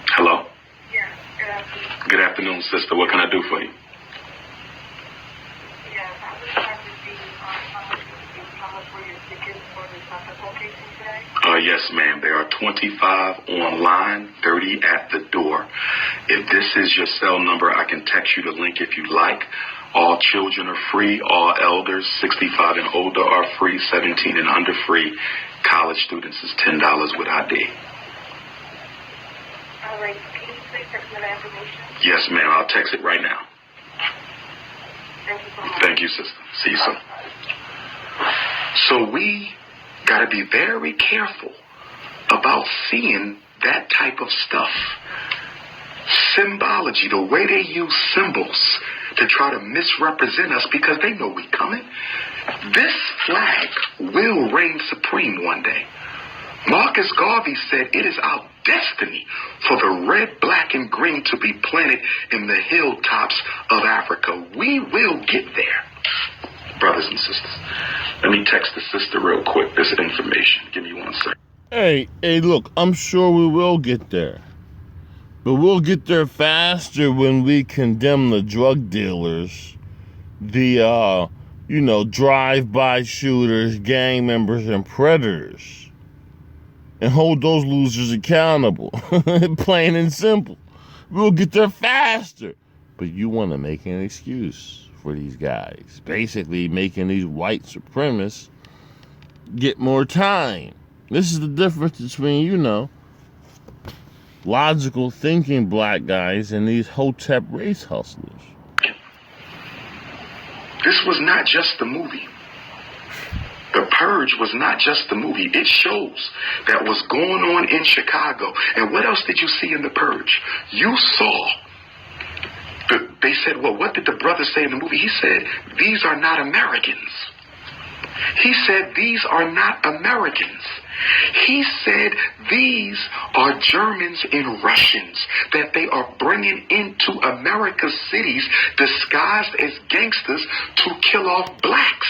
Hello?
Yeah, good afternoon.
Good afternoon, sister. What can I do for you?
Yeah, I would like to see
Yes, ma'am. There are 25 online, 30 at the door. If this is your cell number, I can text you the link if you like. All children are free. All elders 65 and older are free. 17 and under free. College students is $10 with ID.
All right. Can you please text me that information?
Yes, ma'am. I'll text it right now.
Thank you so much.
Thank you, sister. See you soon. So we got to be very careful about seeing that type of stuff. Symbology, the way they use symbols to try to misrepresent us because they know we coming. This flag will reign supreme one day. Marcus Garvey said it is our destiny for the red, black, and green to be planted in the hilltops of Africa. We will get there. Brothers and sisters, let me text the sister real quick this information. Give me 1 second.
Hey, look, I'm sure we will get there. But we'll get there faster when we condemn the drug dealers, the, drive-by shooters, gang members, and predators. And hold those losers accountable. Plain and simple. We'll get there faster. But you want to make an excuse for these guys. Basically making these white supremacists get more time. This is the difference between, logical thinking black guys and these hotep race hustlers.
This was not just the movie. The Purge was not just the movie. It shows that was going on in Chicago. And what else did you see in The Purge? You saw, they said, well, what did the brother say in the movie? He said, these are not Americans. He said, these are not Americans. He said, these are Germans and Russians that they are bringing into America's cities disguised as gangsters to kill off blacks.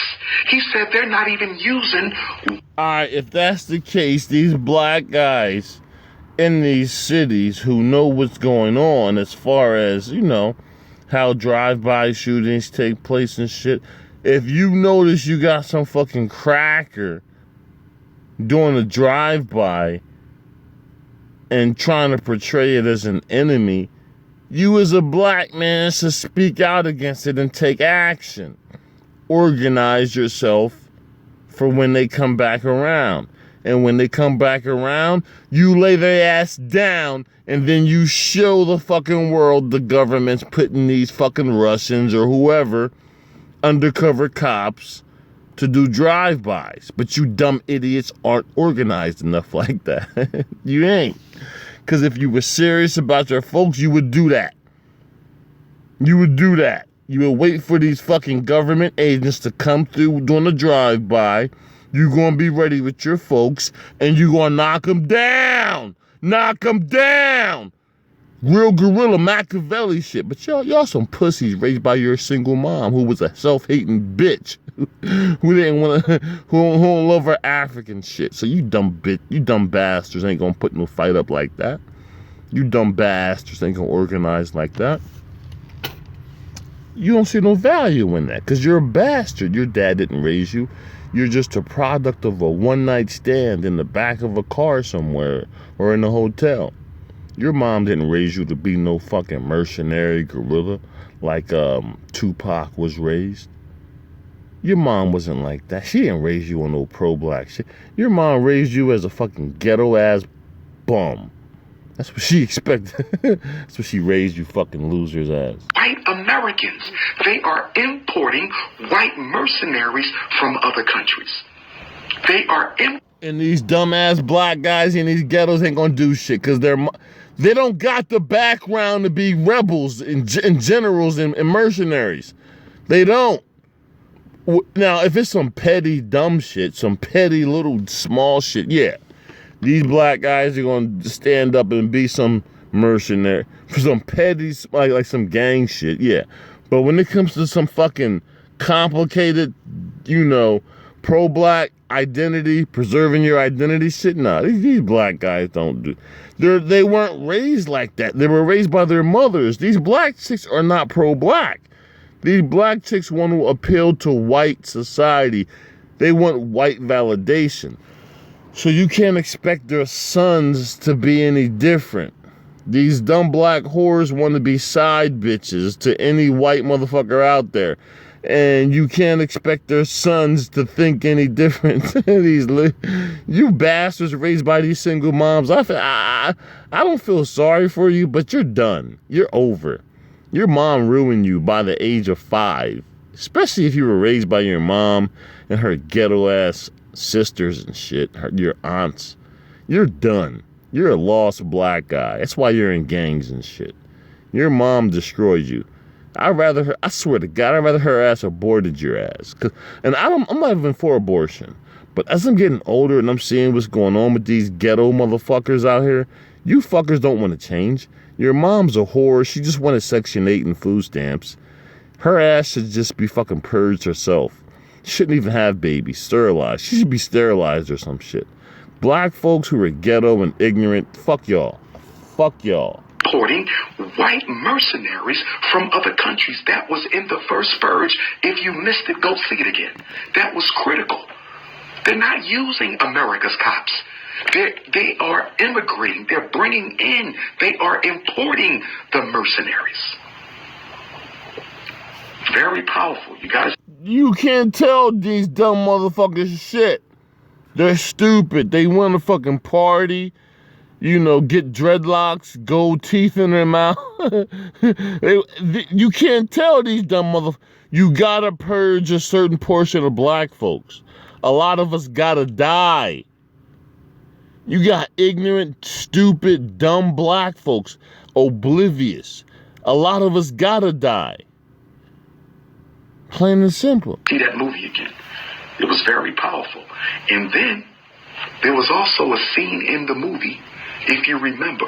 He said they're not even using...
Alright, if that's the case, these black guys in these cities who know what's going on as far as, how drive-by shootings take place and shit, if you notice you got some fucking cracker doing a drive-by and trying to portray it as an enemy, you as a black man should speak out against it and take action. Organize yourself for when they come back around. And when they come back around, you lay their ass down and then you show the fucking world the government's putting these fucking Russians or whoever, undercover cops, to do drive-bys. But you dumb idiots aren't organized enough like that. You ain't. Because if you were serious about your folks, you would do that. You would do that. You would wait for these fucking government agents to come through doing a drive-by. You're going to be ready with your folks, and you're going to knock them down. Knock them down. Real guerrilla Machiavelli shit. But y'all some pussies raised by your single mom who was a self-hating bitch. Who didn't want to, who don't love her African shit. So you dumb bitch, you dumb bastards ain't going to put no fight up like that. You dumb bastards ain't going to organize like that. You don't see no value in that because you're a bastard. Your dad didn't raise you. You're just a product of a one-night stand in the back of a car somewhere or in a hotel. Your mom didn't raise you to be no fucking mercenary guerrilla like Tupac was raised. Your mom wasn't like that. She didn't raise you on no pro-black shit. Your mom raised you as a fucking ghetto-ass bum. That's what she expected. That's what she raised you fucking losers as.
White Americans. They are importing white mercenaries from other countries. They are
and these dumbass black guys in these ghettos ain't gonna do shit because they don't got the background to be rebels and generals and mercenaries. They don't. Now, if it's some petty dumb shit, some petty little small shit, yeah. These black guys are going to stand up and be some mercenary. For some petty, like some gang shit, yeah. But when it comes to some fucking complicated, pro-black identity, preserving your identity shit, nah, these black guys don't do. They weren't raised like that. They were raised by their mothers. These black chicks are not pro-black. These black chicks want to appeal to white society. They want white validation. So you can't expect their sons to be any different. These dumb black whores want to be side bitches to any white motherfucker out there. And you can't expect their sons to think any different. You bastards raised by these single moms. I don't feel sorry for you, but you're done. You're over. Your mom ruined you by the age of 5. Especially if you were raised by your mom and her ghetto-ass sisters and shit, your aunts. You're done. You're a lost black guy. That's why you're in gangs and shit. Your mom destroyed you. I swear to God, I'd rather her ass aborted your ass. And I'm not even for abortion. But as I'm getting older and I'm seeing what's going on with these ghetto motherfuckers out here, you fuckers don't want to change. Your mom's a whore. She just wanted Section 8 and food stamps. Her ass should just be fucking purged herself. Shouldn't even have babies, sterilized. She should be sterilized or some shit. Black folks who are ghetto and ignorant, fuck y'all. Fuck y'all.
Importing white mercenaries from other countries. That was in the first purge. If you missed it, go see it again. That was critical. They're not using America's cops. They are immigrating. They're bringing in. They are importing the mercenaries. Very powerful. You guys.
You can't tell these dumb motherfuckers shit. They're stupid. They want to fucking party. You know, get dreadlocks, gold teeth in their mouth. You can't tell these dumb motherfuckers. You gotta purge a certain portion of black folks. A lot of us gotta die. You got ignorant, stupid, dumb black folks, oblivious. A lot of us gotta die. Plain and simple.
See that movie again. It was very powerful. And then there was also a scene in the movie. If you remember,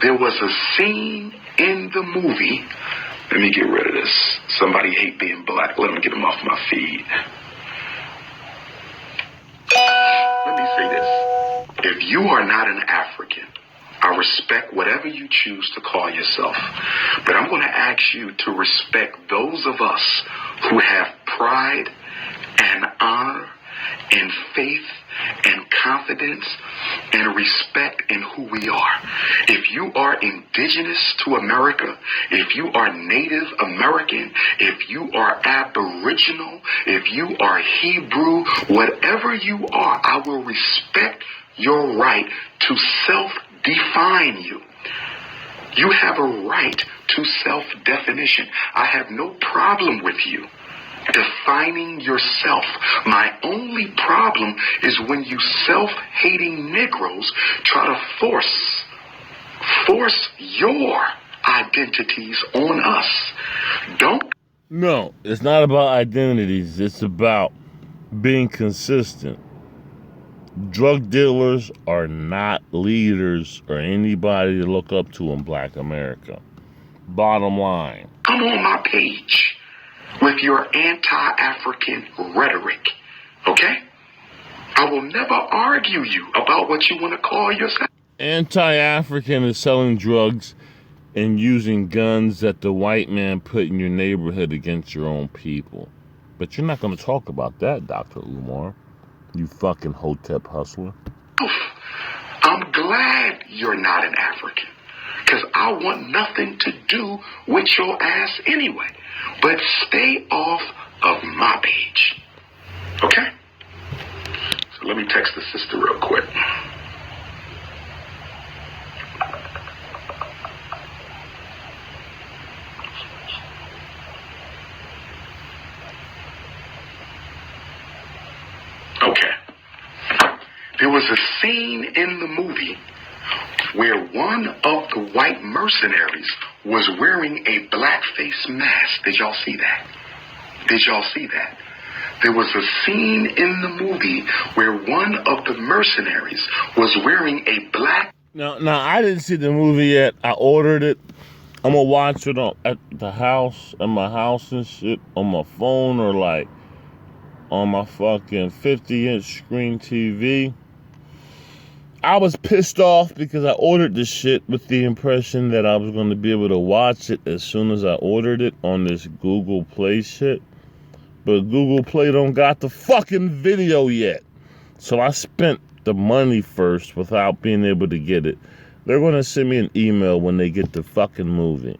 there was a scene in the movie. Let me get rid of this. Somebody hate being black. Let me get them off my feed. Let me say this. If you are not an African, I respect whatever you choose to call yourself. But I'm going to ask you to respect those of us who have pride and honor and faith and confidence and respect in who we are. If you are indigenous to America, if you are Native American, if you are Aboriginal, if you are Hebrew, whatever you are, I will respect your right to self-define you. You have a right to self-definition. I have no problem with you defining yourself. My only problem is when you self-hating Negroes try to force your identities on us.
No, it's not about identities. It's about being consistent. Drug dealers are not leaders or anybody to look up to in Black America. Bottom line.
Come on my page with your anti-African rhetoric, okay? I will never argue you about what you want to call yourself.
Anti-African is selling drugs and using guns that the white man put in your neighborhood against your own people. But you're not going to talk about that, Dr. Umar. You fucking Hotep hustler.
I'm glad you're not an African, because I want nothing to do with your ass anyway. But stay off of my page. Okay? So let me text the sister real quick. Okay. There was a scene in the movie where one of the white mercenaries was wearing a blackface mask. Did y'all see that? Did y'all see that? There was a scene in the movie where one of the mercenaries was wearing a black...
Now, I didn't see the movie yet. I ordered it. I'm going to watch it at the house, at my house and shit, on my phone or like on my fucking 50-inch screen TV. I was pissed off because I ordered this shit with the impression that I was going to be able to watch it as soon as I ordered it on this Google Play shit. But Google Play don't got the fucking video yet. So I spent the money first without being able to get it. They're going to send me an email when they get the fucking movie.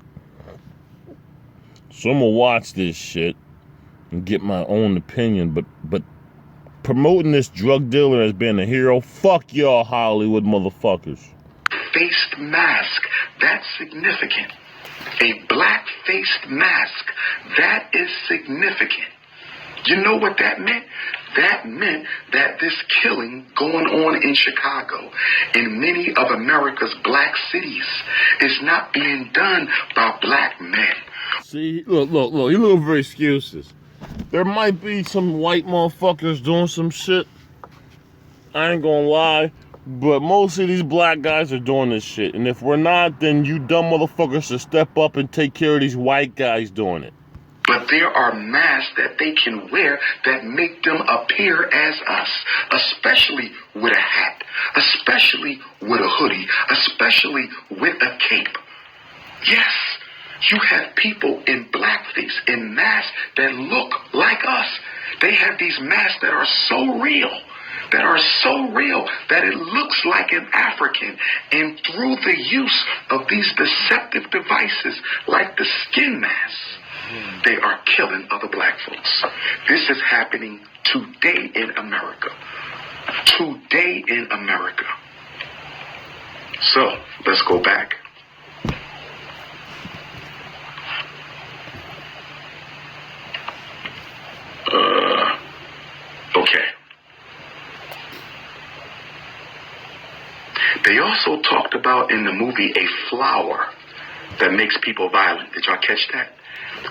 So I'm going to watch this shit and get my own opinion. But promoting this drug dealer as being a hero, fuck y'all Hollywood motherfuckers.
Faced mask, that's significant. A black-faced mask, that is significant. You know what that meant? That meant that this killing going on in Chicago, in many of America's black cities, is not being done by black men.
See, look, you looking for excuses. There might be some white motherfuckers doing some shit. I ain't gonna lie. But most of these black guys are doing this shit. And if we're not, then you dumb motherfuckers should step up and take care of these white guys doing it.
But there are masks that they can wear that make them appear as us, especially with a hat, especially with a hoodie, especially with a cape. Yes, you have people in blackface, in masks that look like us. They have these masks that are so real, that it looks like an African. And through the use of these deceptive devices, like the skin masks, they are killing other black folks. This is happening today in America. Today in America. So, let's go back. Okay. They also talked about in the movie a flower that makes people violent. Did y'all catch that?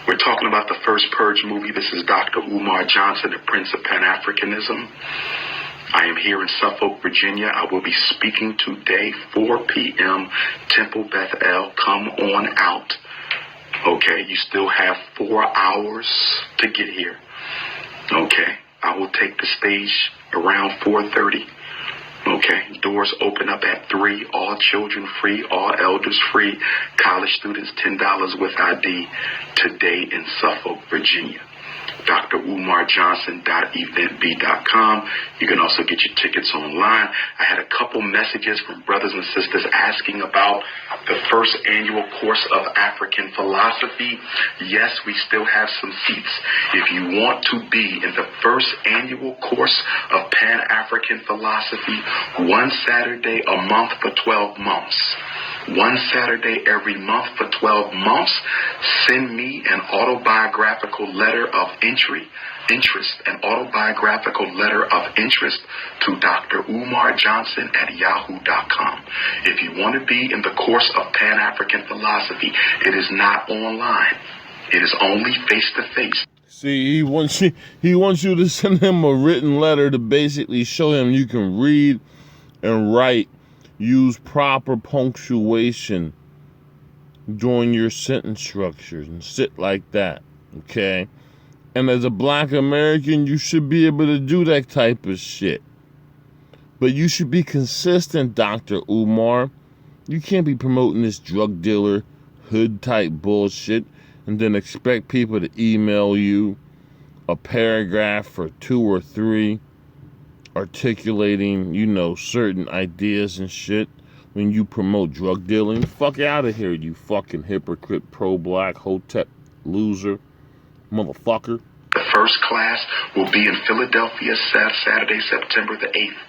We're talking about the first Purge movie. This is Dr. Umar Johnson, the Prince of Pan-Africanism. I am here in Suffolk, Virginia. I will be speaking today, 4 p.m., Temple Bethel. Come on out. Okay, you still have 4 hours to get here. Okay, I will take the stage around 4:30. Okay, doors open up at 3, all children free, all elders free, college students $10 with ID today in Suffolk, Virginia. drumarjohnson.eventb.com. You can also get your tickets online. I had a couple messages from brothers and sisters asking about the first annual course of African philosophy. Yes, we still have some seats. If you want to be in the first annual course of Pan-African philosophy, one Saturday a month for 12 months. One Saturday every month for 12 months, send me an autobiographical letter of interest, an autobiographical letter of interest to Dr. Umar Johnson at yahoo.com. If you want to be in the course of Pan-African philosophy, it is not online. It is only face-to-face.
See, he wants you to send him a written letter to basically show him you can read and write. Use proper punctuation during your sentence structures and shit like that, okay? And as a black American, you should be able to do that type of shit. But you should be consistent, Dr. Umar. You can't be promoting this drug dealer, hood type bullshit and then expect people to email you a paragraph or 2 or 3 articulating, certain ideas and shit when you promote drug dealing. Fuck out of here, you fucking hypocrite, pro-black, hotep loser, motherfucker.
The first class will be in Philadelphia Saturday, September the 8th.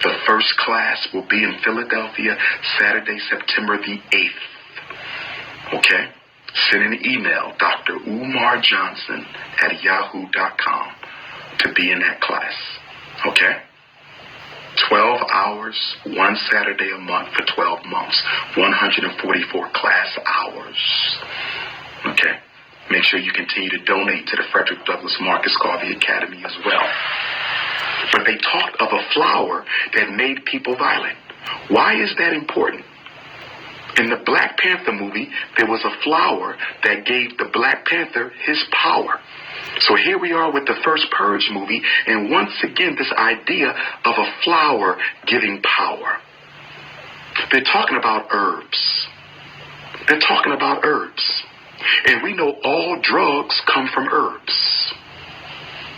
The first class will be in Philadelphia Saturday, September the 8th. Okay? Send an email, Dr. Umar Johnson at yahoo.com to be in that class. Okay? 12 hours, one Saturday a month for 12 months. 144 class hours. Okay? Make sure you continue to donate to the Frederick Douglass Marcus Garvey Academy as well. But they talked of a flower that made people violent. Why is that important? In the Black Panther movie, there was a flower that gave the Black Panther his power. So here we are with the first Purge movie, and once again, this idea of a flower giving power. They're talking about herbs. They're talking about herbs. And we know all drugs come from herbs.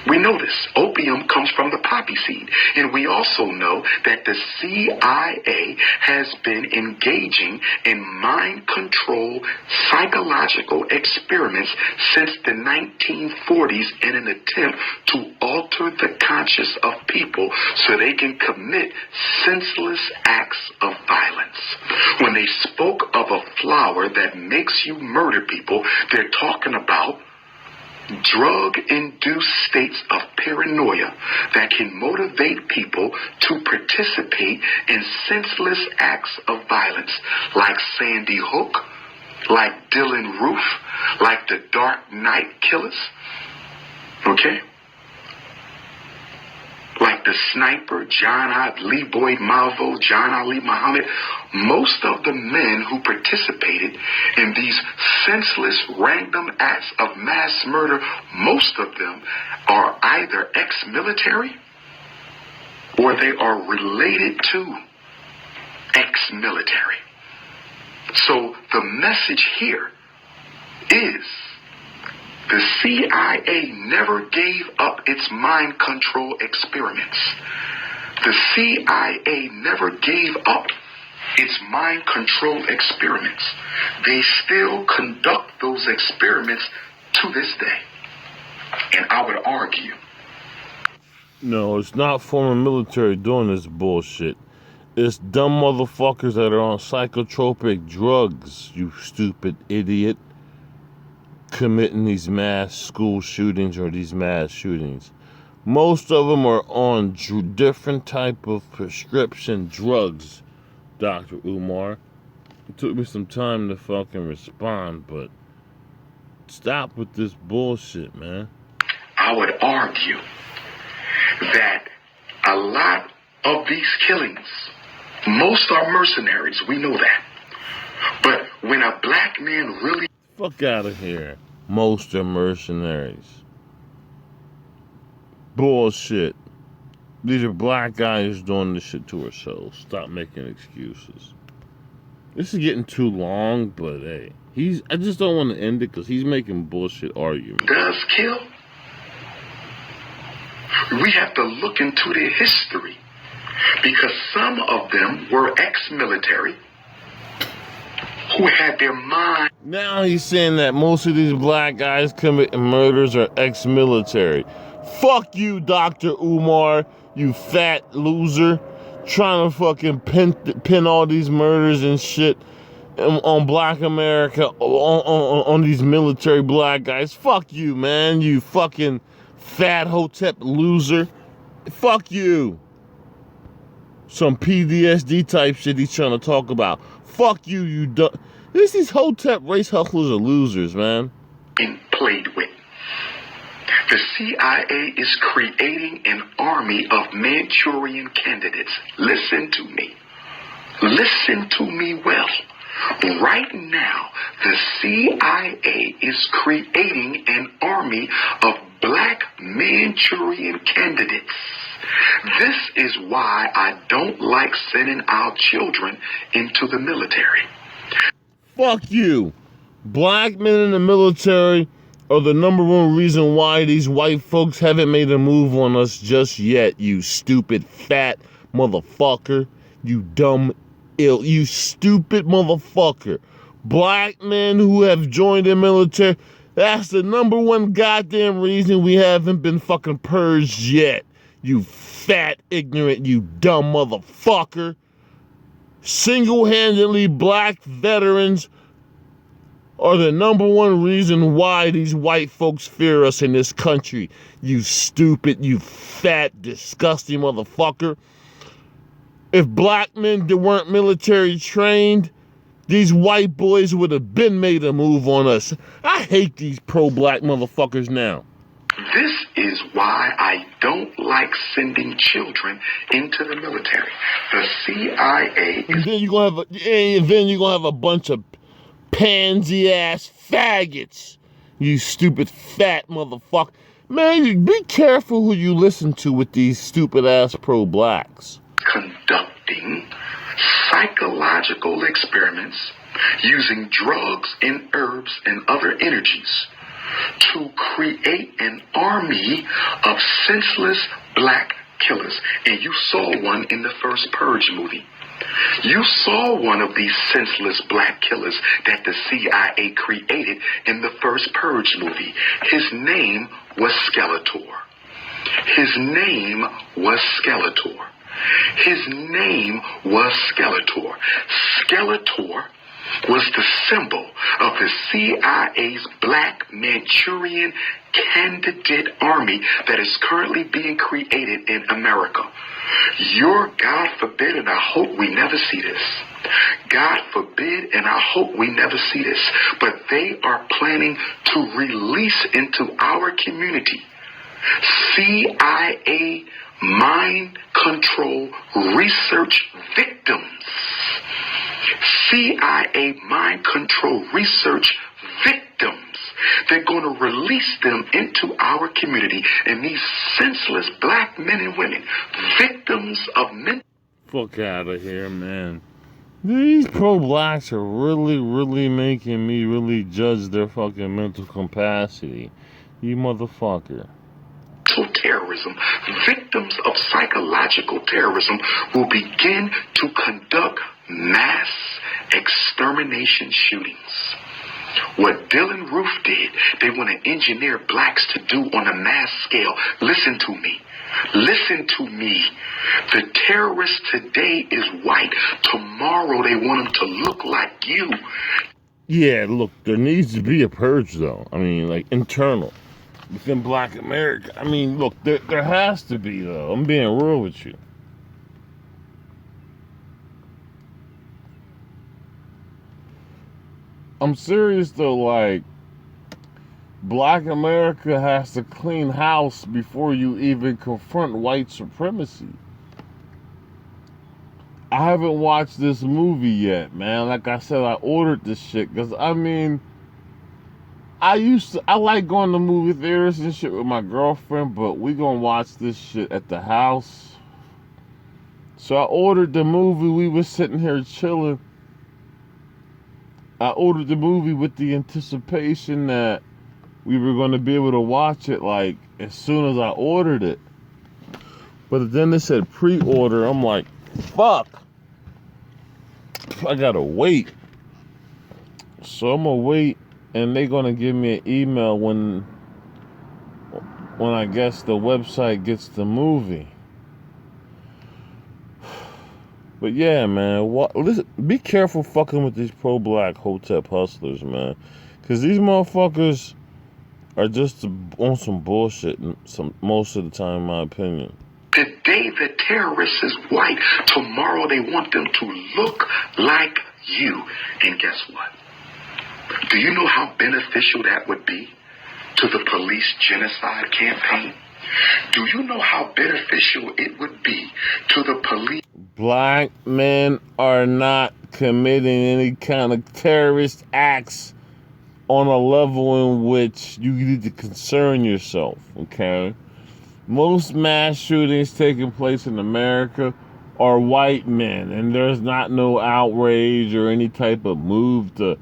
We know this. Opium comes from the poppy seed. And we also know that the CIA has been engaging in mind control psychological experiments since the 1940s in an attempt to alter the conscience of people so they can commit senseless acts of violence. When they spoke of a flower that makes you murder people, they're talking about drug-induced states of paranoia that can motivate people to participate in senseless acts of violence, like Sandy Hook, like Dylan Roof, like the Dark Knight Killers, okay? Like the sniper, Lee Boyd Malvo, John Ali Muhammad. Most of the men who participated in these senseless random acts of mass murder, most of them are either ex-military or they are related to ex-military. So the message here is the CIA never gave up its mind control experiments. The CIA never gave up its mind control experiments. They still conduct those experiments to this day. And I would argue.
No, it's not former military doing this bullshit. It's dumb motherfuckers that are on psychotropic drugs, you stupid idiot, committing these mass school shootings or these mass shootings. Most of them are on different type of prescription drugs, Dr. Umar. It took me some time to fucking respond, but stop with this bullshit, man.
I would argue that a lot of these killings, most are mercenaries, we know that. But when a black man really...
Fuck out of here. Most are mercenaries. Bullshit. These are black guys doing this shit to ourselves. Stop making excuses. This is getting too long, but hey, I just don't want to end it because he's making bullshit arguments.
Does kill? We have to look into their history because some of them were ex-military who had their mind.
Now he's saying that most of these black guys committing murders are ex-military. Fuck you, Dr. Umar, you fat loser. Trying to fucking pin all these murders and shit on black America, on these military black guys. Fuck you, man, you fucking fat hotep loser. Fuck you. Some PTSD type shit he's trying to talk about. Fuck you, you dumb. These hotep race hustlers are losers, man.
And played with. The CIA is creating an army of Manchurian candidates. Listen to me. Listen to me well. Right now, the CIA is creating an army of black Manchurian candidates. This is why I don't like sending our children into the military.
Fuck you. Black men in the military are the number one reason why these white folks haven't made a move on us just yet, you stupid fat motherfucker. You dumb you stupid motherfucker. Black men who have joined the military, that's the number one goddamn reason we haven't been fucking purged yet. You fat, ignorant, you dumb motherfucker. Single-handedly, black veterans are the number one reason why these white folks fear us in this country. You stupid, you fat, disgusting motherfucker. If black men that weren't military trained, these white boys would have been made a move on us. I hate these pro-black motherfuckers now.
This is why I don't like sending children into the military. The CIA
and then you're gonna have a bunch of pansy ass faggots. You stupid fat motherfucker. Man, be careful who you listen to with these stupid ass pro-blacks.
Conducting psychological experiments using drugs and herbs and other energies to create an army of senseless black killers. And you saw one in the first Purge movie. You saw one of these senseless black killers that the CIA created in the first Purge movie. His name was Skeletor. His name was Skeletor. His name was Skeletor. Skeletor was the symbol of the CIA's Black Manchurian Candidate Army that is currently being created in America. God forbid, and I hope we never see this. God forbid, and I hope we never see this. But they are planning to release into our community CIA mind control research victims. CIA mind control research victims. They're going to release them into our community, and these senseless black men and women, victims of mental...
Fuck out of here, man. These pro-blacks are really making me really judge their fucking mental capacity. You motherfucker.
Terrorism, victims of psychological terrorism will begin to conduct mass extermination shootings. What Dylan Roof did, they want to engineer blacks to do on a mass scale. Listen to me. Listen to me. The terrorist today is white. Tomorrow they want them to look like you.
Yeah, look, there needs to be a purge, though. I mean, like, internal. Within Black America. I mean, look, there has to be, though. I'm being real with you. I'm serious, though. Like, Black America has to clean house before you even confront white supremacy. I haven't watched this movie yet, man. Like I said, I ordered this shit because, I mean, I like going to movie theaters and shit with my girlfriend, but we gonna watch this shit at the house. So I ordered the movie. We was sitting here chilling. I ordered the movie with the anticipation that we were gonna be able to watch it like as soon as I ordered it. But then they said pre-order. I'm like, fuck. I gotta wait. So I'm gonna wait. And they're gonna give me an email when I guess the website gets the movie. But yeah, man, listen, be careful fucking with these pro-black hotep hustlers, man, because these motherfuckers are just on some bullshit most of the time, in my opinion.
Today the terrorist is white. Tomorrow they want them to look like you. And guess what? Do you know how beneficial that would be to the police genocide campaign? Do you know how beneficial it would be to the police?
Black men are not committing any kind of terrorist acts on a level in which you need to concern yourself, okay? Most mass shootings taking place in America are white men, and there's not no outrage or any type of move to,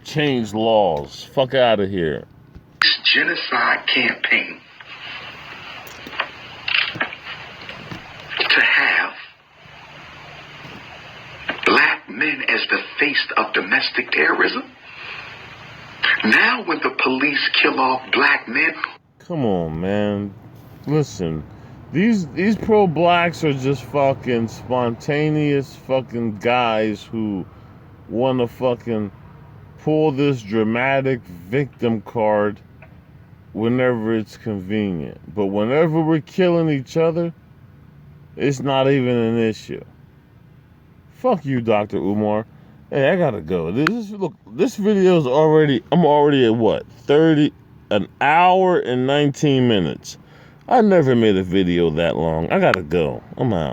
change laws. Fuck out of here.
Genocide campaign to have black men as the face of domestic terrorism. Now when the police kill off black men.
Come on, man. Listen, these pro-blacks are just fucking spontaneous fucking guys who want to fucking pull this dramatic victim card whenever it's convenient. But whenever we're killing each other, it's not even an issue. Fuck you, Dr. Umar. Hey, I gotta go. This video is I'm already at what? An hour and 19 minutes. I never made a video that long. I gotta go. I'm out.